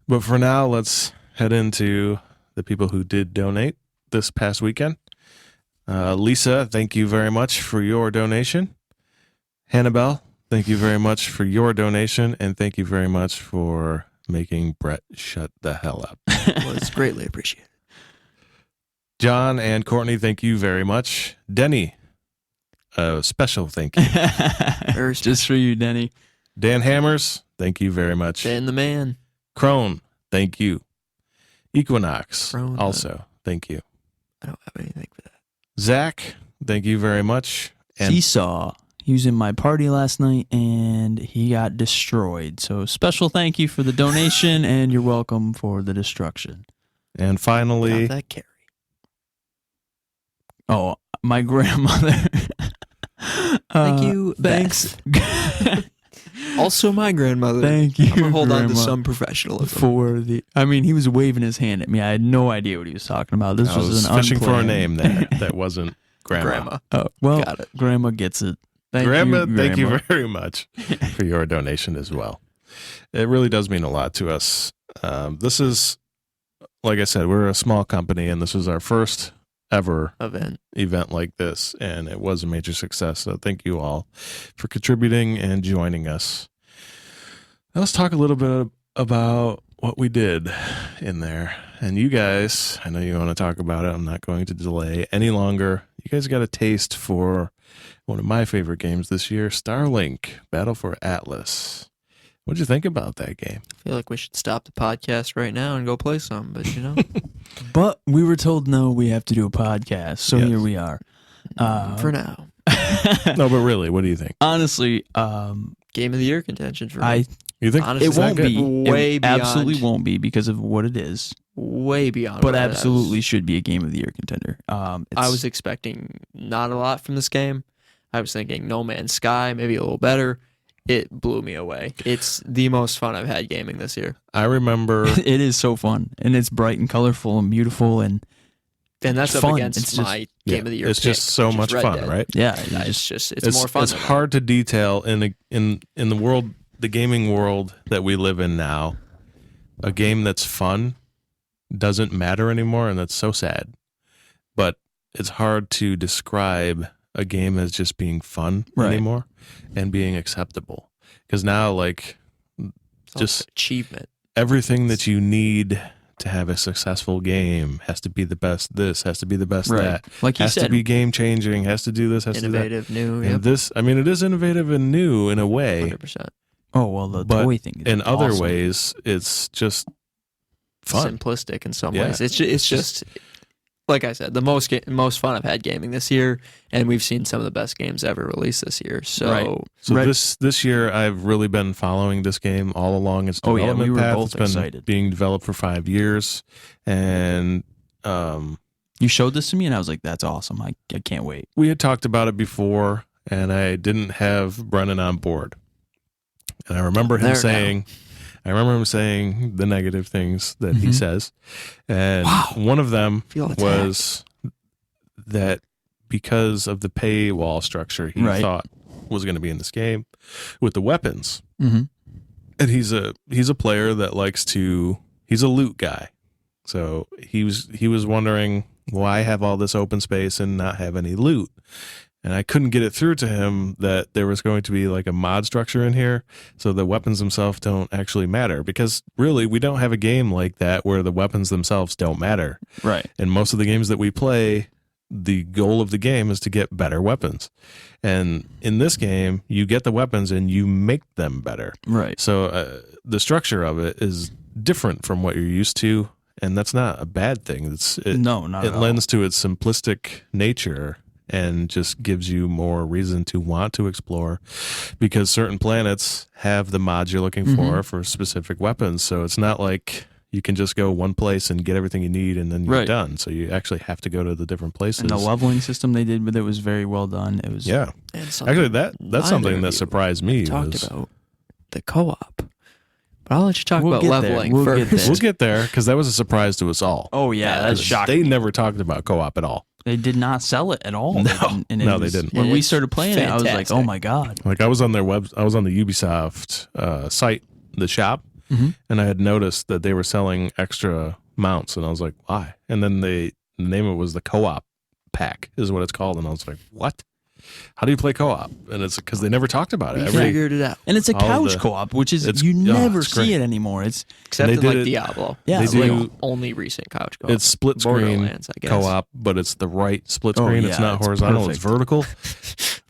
But for now, let's head into the people who did donate this past weekend. Lisa, thank you very much for your donation. Hannibal, thank you very much for your donation, and thank you very much for making Brett shut the hell up. Well, it's greatly appreciated. John and Courtney, thank you very much. Denny, a special thank you. Very Just for you, Denny. Dan Hammers, thank you very much. Dan the man. Crone, thank you. Equinox, Crone, also, thank you. I don't have anything for that. Zach, thank you very much. And Seesaw. He was in my party last night and he got destroyed. So special thank you for the donation and you're welcome for the destruction. and finally, Got that carry. Oh, my grandmother. Thank you, Thanks. Also, my grandmother. Thank you. I'm gonna hold on to Grandma, some professionalism. for the. I mean, he was waving his hand at me. I had no idea what he was talking about. This I was an fishing for a unplanned- name there that wasn't Grandma. Oh, well, Got it. Grandma gets it. Thank Grandma, you, thank you Grandma. very much for your donation as well. It really does mean a lot to us. This is, like I said, we're a small company, and this was our first ever event like this, and it was a major success. So thank you all for contributing and joining us. Now let's talk a little bit about what we did in there. And you guys, I know you want to talk about it. I'm not going to delay any longer. You guys got a taste for one of my favorite games this year, Starlink, Battle for Atlas. What'd you think about that game? I feel like we should stop the podcast right now and go play some, but you know. But we were told no, we have to do a podcast. So Yes. here we are. For now. No, but really, what do you think? Honestly, Game of the year contention for me. I You think Honestly, it won't that be good? Way it beyond. absolutely won't be because of what it is, Way beyond. but what I was- absolutely should be a game of the year contender. I was expecting not a lot from this game. I was thinking No Man's Sky, maybe a little better. It blew me away. It's the most fun I've had gaming this year. I remember it is so fun and it's bright and colorful and beautiful and And that's It's up fun. against It's just- my Game of the Year it's just pick, so which is much Red fun, Dead. right? yeah, you It's just just it's more fun. It's than that. hard to detail in the world, the gaming world that we live in now. A game that's fun doesn't matter anymore, and that's so sad. But it's hard to describe a game as just being fun Right. anymore and being acceptable. Because now, like, It's just also achievement. everything that you need to have a successful game has to be the best. This has to be the best. right. That Like you has said, to be game changing. Has to do this. Has to do that. Innovative, new, And yep, this, I mean, it is innovative and new in a way. 100%. oh well, the but toy thing. Is In other awesome. ways, it's just fun. Simplistic in some Yeah. ways. It's just like I said, the most fun I've had gaming this year, and we've seen some of the best games ever released this year. So Right. So Red- this year, I've really been following this game all along its Oh, yeah, development we were path. both It's been excited. being developed for 5 years, and You showed this to me, and I was like, "That's awesome! I can't wait." we had talked about it before, and I didn't have Brennon on board. And I remember him There saying, the negative things that he Mhm. says, and Wow. one of them Feel attacked. was that because of the paywall structure he Right. thought was going to be in this game with the weapons. Mm-hmm. And he's a player that likes to, he's a loot guy. So he was wondering, why have all this open space and not have any loot? And I couldn't get it through to him that there was going to be like a mod structure in here so the weapons themselves don't actually matter, because really we don't have a game like that where the weapons themselves don't matter. Right. And most of the games that we play, the goal of the game is to get better weapons. And in this game, you get the weapons and you make them better. Right. So the structure of it is different from what you're used to, and that's not a bad thing. No, not at all. It lends to its simplistic nature and just gives you more reason to want to explore, because certain planets have the mods you're looking for specific weapons. So it's not like you can just go one place and get everything you need and then you're Right. done. So you actually have to go to the different places. And the leveling system they did with it was very well done. It was Yeah. And something Actually, that's neither something of that you surprised me. talked was- about the co-op. But I'll let you talk We'll about get there. leveling We'll get first. there. We'll get there, because that was a surprise to us all. Oh yeah, that's 'Cause shocking. They never talked about co-op at all. They did not sell it at all. No. They didn't. And it No, they was- didn't. When And we it's started playing it, I was like, fantastic. "Oh my god!" Like I was on their I was on the Ubisoft site, the shop, and I had noticed that they were selling extra mounts, and I was like, why? And then the name of it was the co-op pack, is what it's called, and I was like, what? How do you play co-op? And it's because they never talked about it. We Every figured it out. And it's a All couch the- co-op, which is it's- you oh, never it's see great. it anymore. It's Except They in did like it- Diablo. Yeah, It's they like do- only recent couch co-op. it's split screen Borderlands, I guess. co-op, but it's the right split Oh, screen. yeah, it's not it's horizontal. perfect. It's vertical.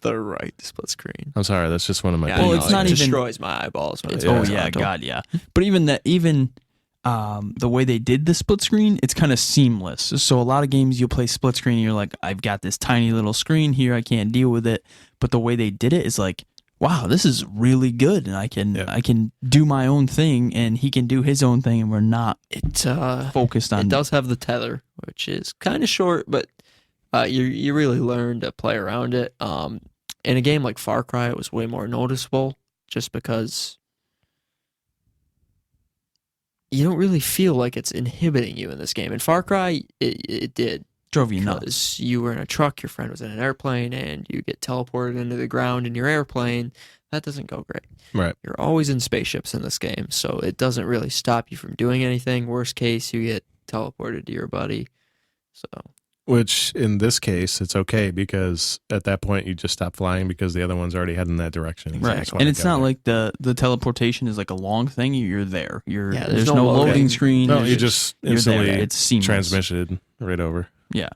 The right split screen. I'm sorry, that's just one of my. Yeah, Well, I know, it's not it even- destroys my eyeballs when it's oh yeah, horizontal. god yeah. But even the way they did the split screen, it's kind of seamless. So a lot of games you'll play split screen and you're like, I've got this tiny little screen here, I can't deal with it. But the way they did it is like, wow, this is really good, and I can do my own thing, and he can do his own thing, and we're not It focused on. it does have the tether, which is kind of short, but you really learn to play around it. In a game like Far Cry, it was way more noticeable, just because you don't really feel like it's inhibiting you in this game. In Far Cry, it did. Drove you nuts. Because you were in a truck, your friend was in an airplane, and you get teleported into the ground in your airplane. That doesn't go great. Right. You're always in spaceships in this game, so it doesn't really stop you from doing anything. Worst case, you get teleported to your buddy. So Which in this case, it's okay, because at that point you just stop flying because the other one's already heading that direction. Right, That's why and I it's got not there. like the teleportation is like a long thing. You're there. Yeah, There's there's no no loading loading. screen. No, There's you just you're instantly there. It's seamless. transmitted right over. Yeah,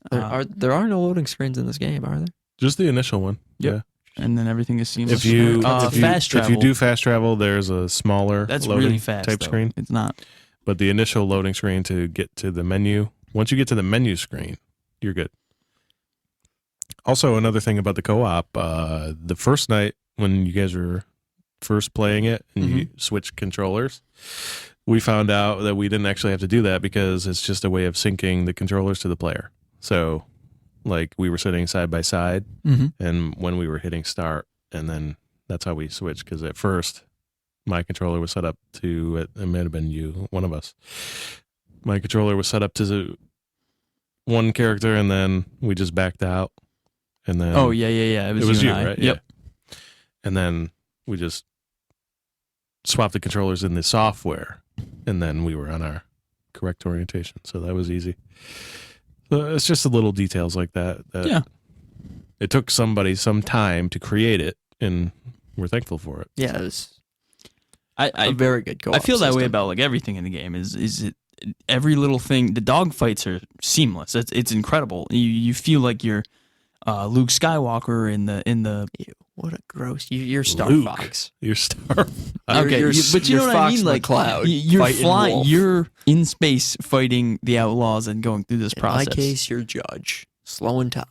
there are no loading screens in this game, are there? Just the initial one. Yep. and then everything is seamless. If you fast travel, if you do fast travel, there's a smaller that's loading really fast type though. screen. It's not. But the initial loading screen to get to the menu, once you get to the menu screen, you're good. Also, another thing about the co-op, the first night when you guys were first playing it and you switched controllers, we found out that we didn't actually have to do that because it's just a way of syncing the controllers to the player. So, like, we were sitting side by side, and when we were hitting start, and then that's how we switched, because at first, my controller was set up to, it might have been you, one of us. My controller was set up to one character, and then we just backed out. And then Oh yeah. It was you, and I. right? Yep. Yeah. And then we just swapped the controllers in the software, and then we were on our correct orientation. So that was easy. So it's just the little details like that. Yeah. It took somebody some time to create it, and we're thankful for it. Yeah, it was I a very good co-op I feel that way system. about like everything in the game. Is it every little thing? The dogfights are seamless. It's incredible. You feel like you're Luke Skywalker in the. Ew, what a gross! You're Star Luke. Fox. You're star. Okay, You're- but you know you're what I Fox mean. Like McCloud you're fighting flying. Wolf. You're in space fighting the outlaws and going through this In process. my case, you're Judge, slowing time.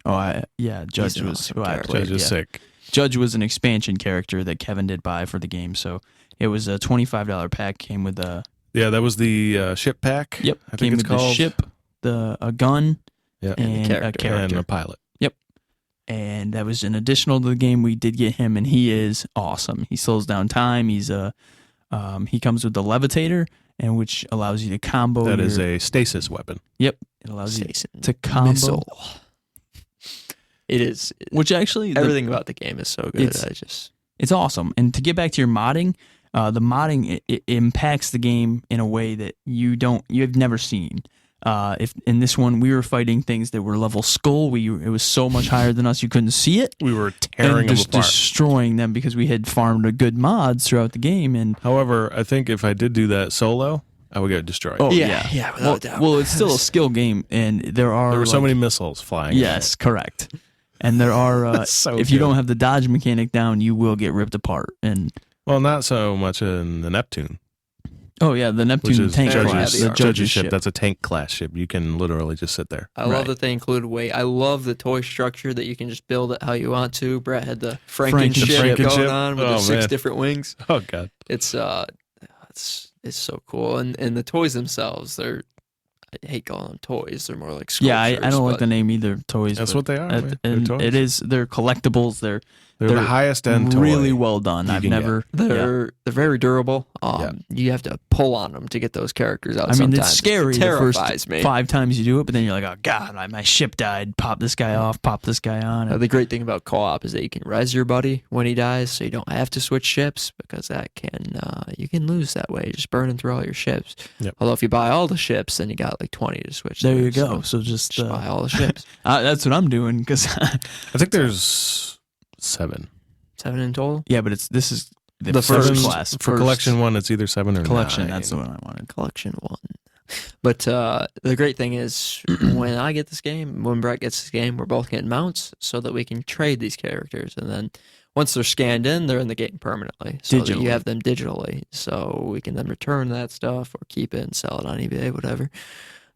Oh, Judge an was awesome who I character. played. Judge is yeah. sick. Judge was an expansion character that Kevin did buy for the game, so it was a $25 pack. Came with a Yeah, that was the ship pack. Yep. I think Came it's with called. the ship, a gun, Yeah. and character. a character. And a pilot. And that was an additional to the game. We did get him, and he is awesome. He slows down time. He comes with the levitator, and which allows you to combo. That is a stasis weapon. Yep, it allows you Stason to combo. missile. it is. Which actually, Everything about the game is so good. It's awesome. And to get back to your modding, the modding it impacts the game in a way that you've never seen. If in this one we were fighting things that were level skull, it was so much higher than us you couldn't see it. We were tearing them apart, destroying them because we had farmed a good mods throughout the game. And however, I think if I did do that solo, I would get destroyed. oh yeah, without doubt. Well, it's still a skill game, and there were so many missiles flying. Yes, correct. And there are so if you good. don't have the dodge mechanic down, you will get ripped apart. And well, not so much in the Neptune. oh yeah, the Which Neptune is tank very class, heavy the armor. judge's ship. That's a tank class ship. You can literally just sit there. I love that they include weight. I love the toy structure that you can just build it how you want to. Brett had the Frankenship going on with the 6 different wings. Oh god, It's so cool. And the toys themselves, I hate calling them toys. They're more like sculptures. Yeah, I don't like the name either. Toys. that's but what they are. Man. They're and toys. it is. They're collectibles. They're the highest end toy. really well done. you I've can never. They're very durable. Yeah. You have to pull on them to get those characters out. I mean, sometimes. it's scary It the terrifies first me. 5 times you do it, but then you're like, oh god, my ship died. Pop this guy off. Pop this guy on. The great thing about co-op is that you can res your buddy when he dies, so you don't have to switch ships because that can you can lose that way, just burning through all your ships. Yep. Although if you buy all the ships, then you got like 20 to switch. There through, you go. So just buy all the ships. that's what I'm doing because I think there's 7. 7 in total. yeah, but this is the The first first- class For first collection 1. It's either 7 or collection. 9. That's the one I wanted. Collection 1. But the great thing is when I get this game, when Brett gets this game, we're both getting mounts so that we can trade these characters. And then once they're scanned in, they're in the game permanently. So that Digitally. you have them digitally. So we can then return that stuff or keep it and sell it on eBay, whatever.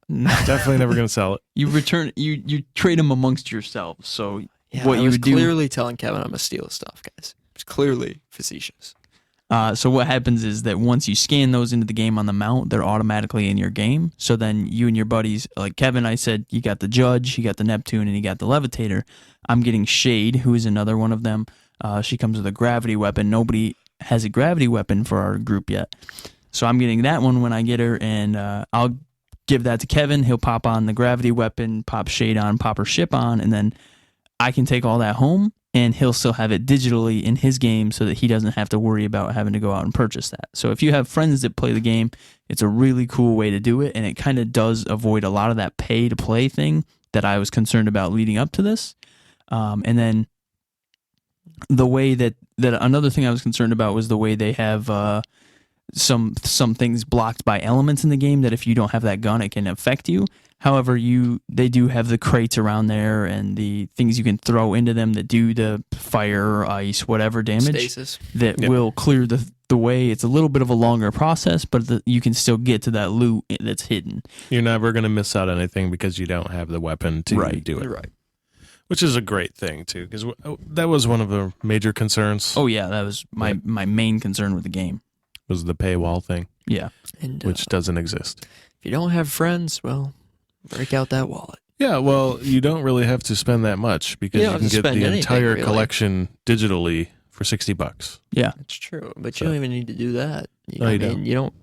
Definitely never gonna sell it. You return. You trade them amongst yourselves. So Yeah, what I you was would do. clearly telling Kevin I'm going to steal his stuff, guys. It's clearly facetious. So what happens is that once you scan those into the game on the mount, they're automatically in your game. So then you and your buddies, like Kevin, I said, you got the Judge, you got the Neptune, and you got the Levitator. I'm getting Shade, who is another one of them. She comes with a gravity weapon. Nobody has a gravity weapon for our group yet. So I'm getting that one when I get her, and I'll give that to Kevin. He'll pop on the gravity weapon, pop Shade on, pop her ship on, and then I can take all that home, and he'll still have it digitally in his game so that he doesn't have to worry about having to go out and purchase that. So if you have friends that play the game, it's a really cool way to do it, and it kind of does avoid a lot of that pay-to-play thing that I was concerned about leading up to this. And then the way that another thing I was concerned about was the way they have some things blocked by elements in the game that if you don't have that gun, it can affect you. However, they do have the crates around there and the things you can throw into them that do the fire, ice, whatever damage Stasis. that will clear the way. It's a little bit of a longer process, but you can still get to that loot that's hidden. You're never gonna miss out on anything because you don't have the weapon to do it. Right. Which is a great thing too, because that was one of the major concerns. Oh yeah, that was my main concern with the game. Was the paywall thing, Yeah. And which doesn't exist. if you don't have friends, well, break out that wallet. Yeah, well, you don't really have to spend that much because You you don't can have to get the spend anything, entire really. collection digitally for $60. Yeah. That's true, but you don't even need to do that. No, you don't. You don't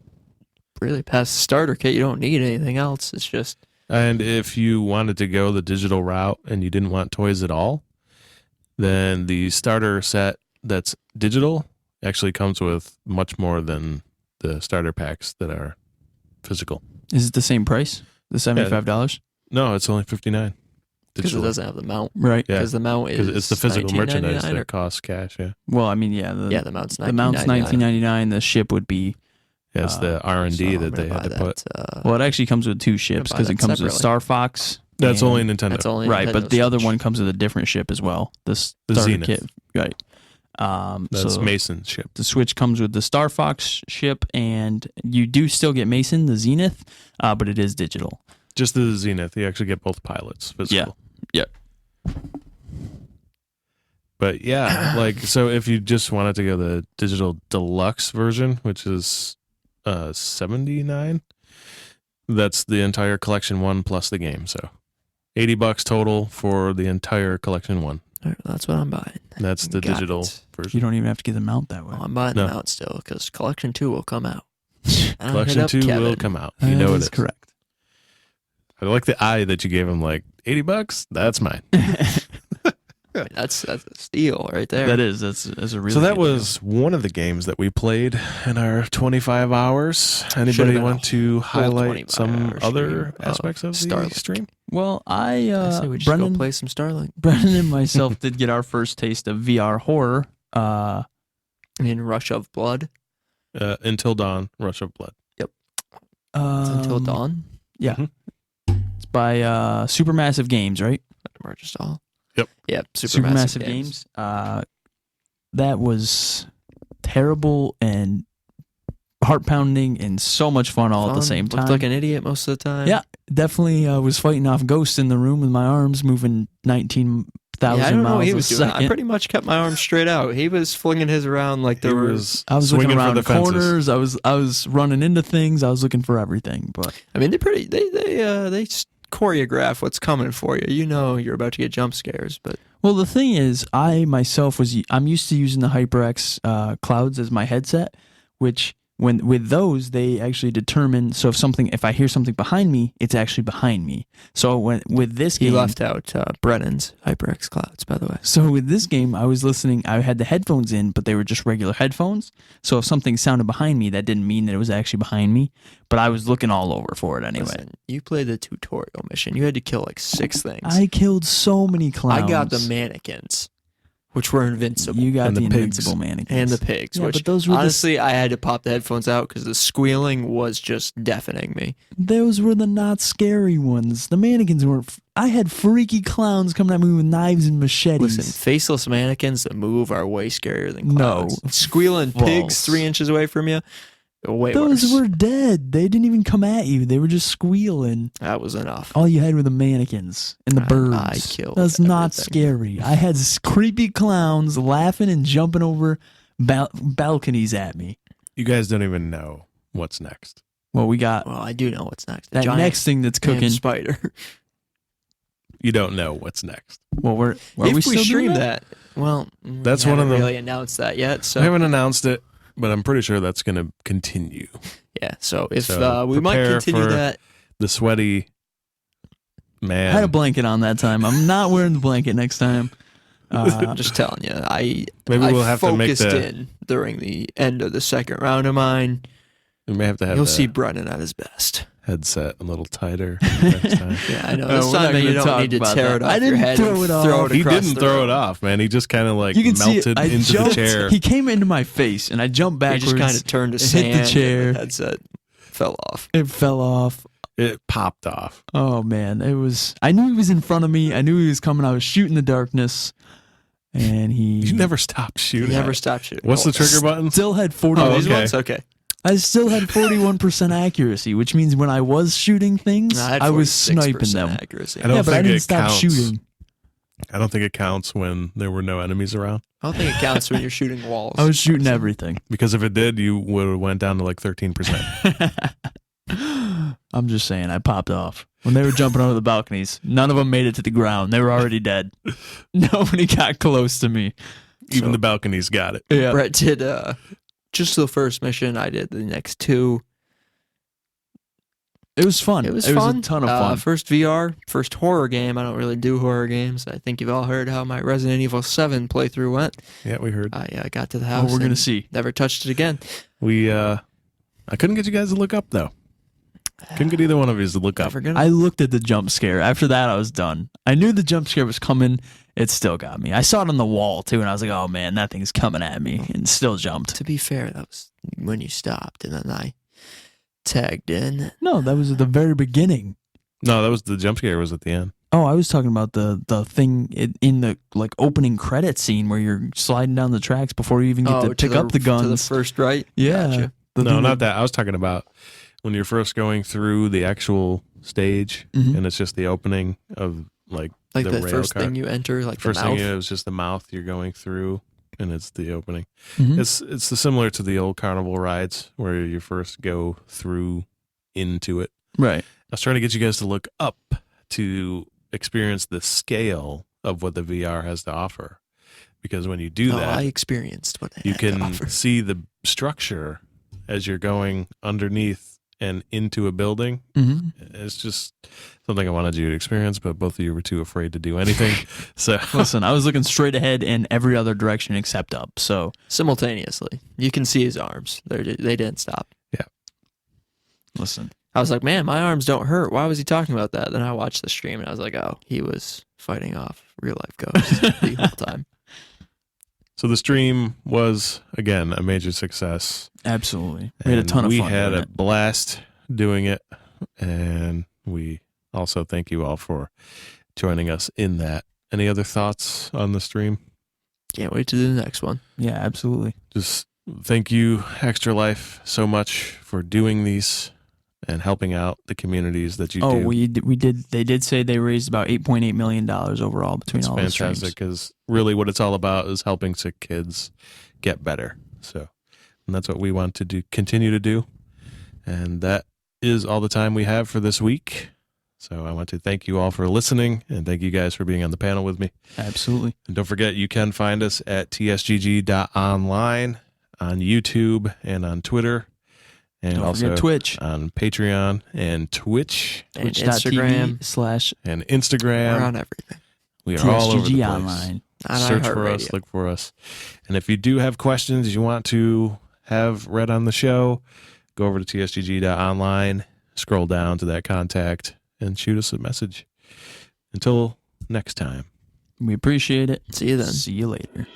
really pass the starter kit. You don't need anything else. It's just And if you wanted to go the digital route and you didn't want toys at all, then the starter set that's digital actually comes with much more than the starter packs that are physical. Is it the same price? The $75? No, it's only $59. because it Digitally. doesn't have the mount. Right. Yeah, Because the mount is because it's the physical merchandise $19.99 that costs cash. Yeah, Well, I mean, yeah. the mount's the mount's $19.99. The ship would be. yeah, it's the R and D that they had to put. Well, it actually comes with 2 ships buy because it that comes with separately. Star Fox. That's and- only Nintendo. That's only right, Nintendo but the other Switch. one comes with a different ship as well. The The starter Zenith. kit. Right. That's so Mason's ship. the Switch comes with the Star Fox ship, and you do still get Mason, the Zenith, but it is digital. Just the Zenith. You actually get both pilots physical. Yeah. But yeah, like, so if you just wanted to go the digital deluxe version, which is $79, that's the entire collection 1 plus the game. So $80 total for the entire collection 1. All right, that's what I'm buying. That's the Got digital it. version. You don't even have to get the mount that way. Well, I'm buying No. them out still because Collection 2 will come out. I don't Collection hit up 2 will Kevin. come out. You know That it is is. correct. I like the eye that you gave him, like $80. That's mine. That's a steal right there. That is. That's a really. So that good was one of the games that we played in our 25 hours. Anybody been want a to whole highlight some 25-hour other stream of aspects of the Starlink. stream? deal. Well, I say we just Brennan, go play some Starlink. Brennan and myself did get our first taste of VR horror. In Rush of Blood. Until Dawn, Rush of Blood. It's Until Um, Dawn. Yeah. Mhm. It's by Supermassive Games, right? Merged all. Yep. Yep. Supermassive Games. That was terrible and heart pounding and so much fun all at the Fun. same time. Looked like an idiot most of the time. Yeah, definitely was fighting off ghosts in the room with my arms moving 19,000 Yeah, I don't know miles what he a was doing. I second. pretty much kept my arms straight out. He was flinging his around like there was. I was swinging looking for around the fences. corners. I was running into things. I was looking for everything. But I mean, they choreograph what's coming for you. You know you're about to get jump scares, but well, the thing is, I'm used to using the HyperX clouds as my headset, which with those they actually determine. So if I hear something behind me, it's actually behind me. So with this he game, left out Brennan's HyperX clouds, by the way. So with this game, I was listening. I had the headphones in, but they were just regular headphones. So if something sounded behind me, that didn't mean that it was actually behind me. But I was looking all over for it anyway. Listen, you played the tutorial mission. You had to kill like 6 things. I killed so many clowns. I got the mannequins, which were invincible. You got And the the pigs. invincible mannequins and the pigs, Yeah, which but those were honestly, I had to pop the headphones out because the squealing was just deafening me. those were the not scary ones. The mannequins were. I had freaky clowns coming at me with knives and machetes. Listen, faceless mannequins that move are way scarier than No. clowns. Squealing pigs False. 3 inches away from you, way those worse. were dead. They didn't even come at you. They were just squealing. That was enough. All you had were the mannequins and the birds. I killed That's not everything. scary. I had creepy clowns laughing and jumping over balconies at me. You guys don't even know what's next. Well, we got Well, I do know what's next. The that giant next thing that's damn cooking. spider. You don't know what's next. Well, are If we we still doing stream that? well, That's we one of haven't the- really announced that yet. So I haven't announced it, but I'm pretty sure that's going to continue. yeah, so if So we might prepare continue for- that. The sweaty I man. had a blanket on that time. I'm not wearing the blanket next time. I'm just telling you, I Maybe we'll have to make focused the. in during the end of the second round of mine. We may have to have You'll the see Brennan at his best. headset a little tighter next time. Yeah, I know. No, This we're not time you gonna don't talk need to about tear that. it off I your didn't head throw and it off. throw it He across didn't the throw room. it off, man. He just kind of like You can see melted it. into the chair. He came into my face, and I jumped He backwards. just kind of turned to hit sand. the chair. And the headset fell off. It fell off. It popped off. Oh man, it was. I knew he was in front of me. I knew he was coming. I was shooting the darkness, and You never stopped He shooting. never stopped shooting. What's the trigger button? still had 40. Oh, These okay. ones? Okay. I still had 41% accuracy, which means when I was shooting things, No, had I was 46% sniping them. Accuracy. I don't Yeah, but I think didn't it stop counts. shooting. I don't think it counts when there were no enemies around. I don't think it counts when you're shooting walls. I was shooting everything. Because if it did, you would have went down to like 13%. I'm just saying, I popped off. When they were jumping over the balconies, none of them made it to the ground. They were already dead. Nobody got close to me. Even So- the balconies got it. Yeah. Brett did just the first mission. I did the next 2. It was fun. It was a fun. ton of fun. First VR, first horror game. I don't really do horror games. I think you've all heard how my Resident Evil 7 playthrough went. Yeah, we heard. I got to the Oh, house. we're gonna and see. Never touched it again. I couldn't get you guys to look up though. Couldn't get either one of you to look up. Never gonna. I looked at the jump scare. After that, I was done. I knew the jump scare was coming. It still got me. I saw it on the wall too, and I was like, "Oh man, that thing's coming at me!" And still jumped. To be fair, that was when you stopped, and then I tagged in. No, that was at the very beginning. No, that was the jump scare was at the end. Oh, I was talking about the thing in the like opening credit scene where you're sliding down the tracks before you even get to pick up the guns. to the first right. Yeah. Gotcha. The No, thing not that. I was talking about when you're first going through the actual stage, Mhm. and it's just the opening of like Like the the rail first car. thing you enter, like First the mouth. thing is just the mouth you're going through, and it's the opening. Mhm. It's similar to the old carnival rides where you first go through into it. Right. I was trying to get you guys to look up to experience the scale of what the VR has to offer, because when you do that, I experienced what they you had to can offer. see the structure as you're going underneath and into a building. Mm-hmm. It's just something I wanted you to experience, but both of you were too afraid to do anything. So Listen, I was looking straight ahead in every other direction except up. So Simultaneously, you can see his arms. They didn't stop. listen, I was like, man, my arms don't hurt. Why was he talking about that? Then I watched the stream and I was like, oh, he was fighting off real life ghosts the whole time. So the stream was, again, a major success. absolutely, we had a And ton of we fun. had doing a it. blast doing it, and we also thank you all for joining us in that. Any other thoughts on the stream? Can't wait to do the next one. Yeah, absolutely. Just thank you, Extra Life, so much for doing these and helping out the communities that you Oh, do. we did. They did say they raised about $8.8 million overall between It's all the streams. fantastic because really what it's all about is helping sick kids get better. So, and that's what we want to do, continue to do. And that is all the time we have for this week. So I want to thank you all for listening and thank you guys for being on the panel with me. Absolutely. And don't forget, you can find us at tsgg.online on YouTube and on Twitter. And Don't also forget Twitch. on Patreon and Twitch And Twitch.tv Instagram. and We're Instagram. on everything. We are all over the TSGG place. online. On Search for iHeartRadio. us, look for us. And if you do have questions you want to have read on the show, go over to tsgg.online, scroll down to that contact, and shoot us a message. Until next time. We appreciate it. See you then. See you later.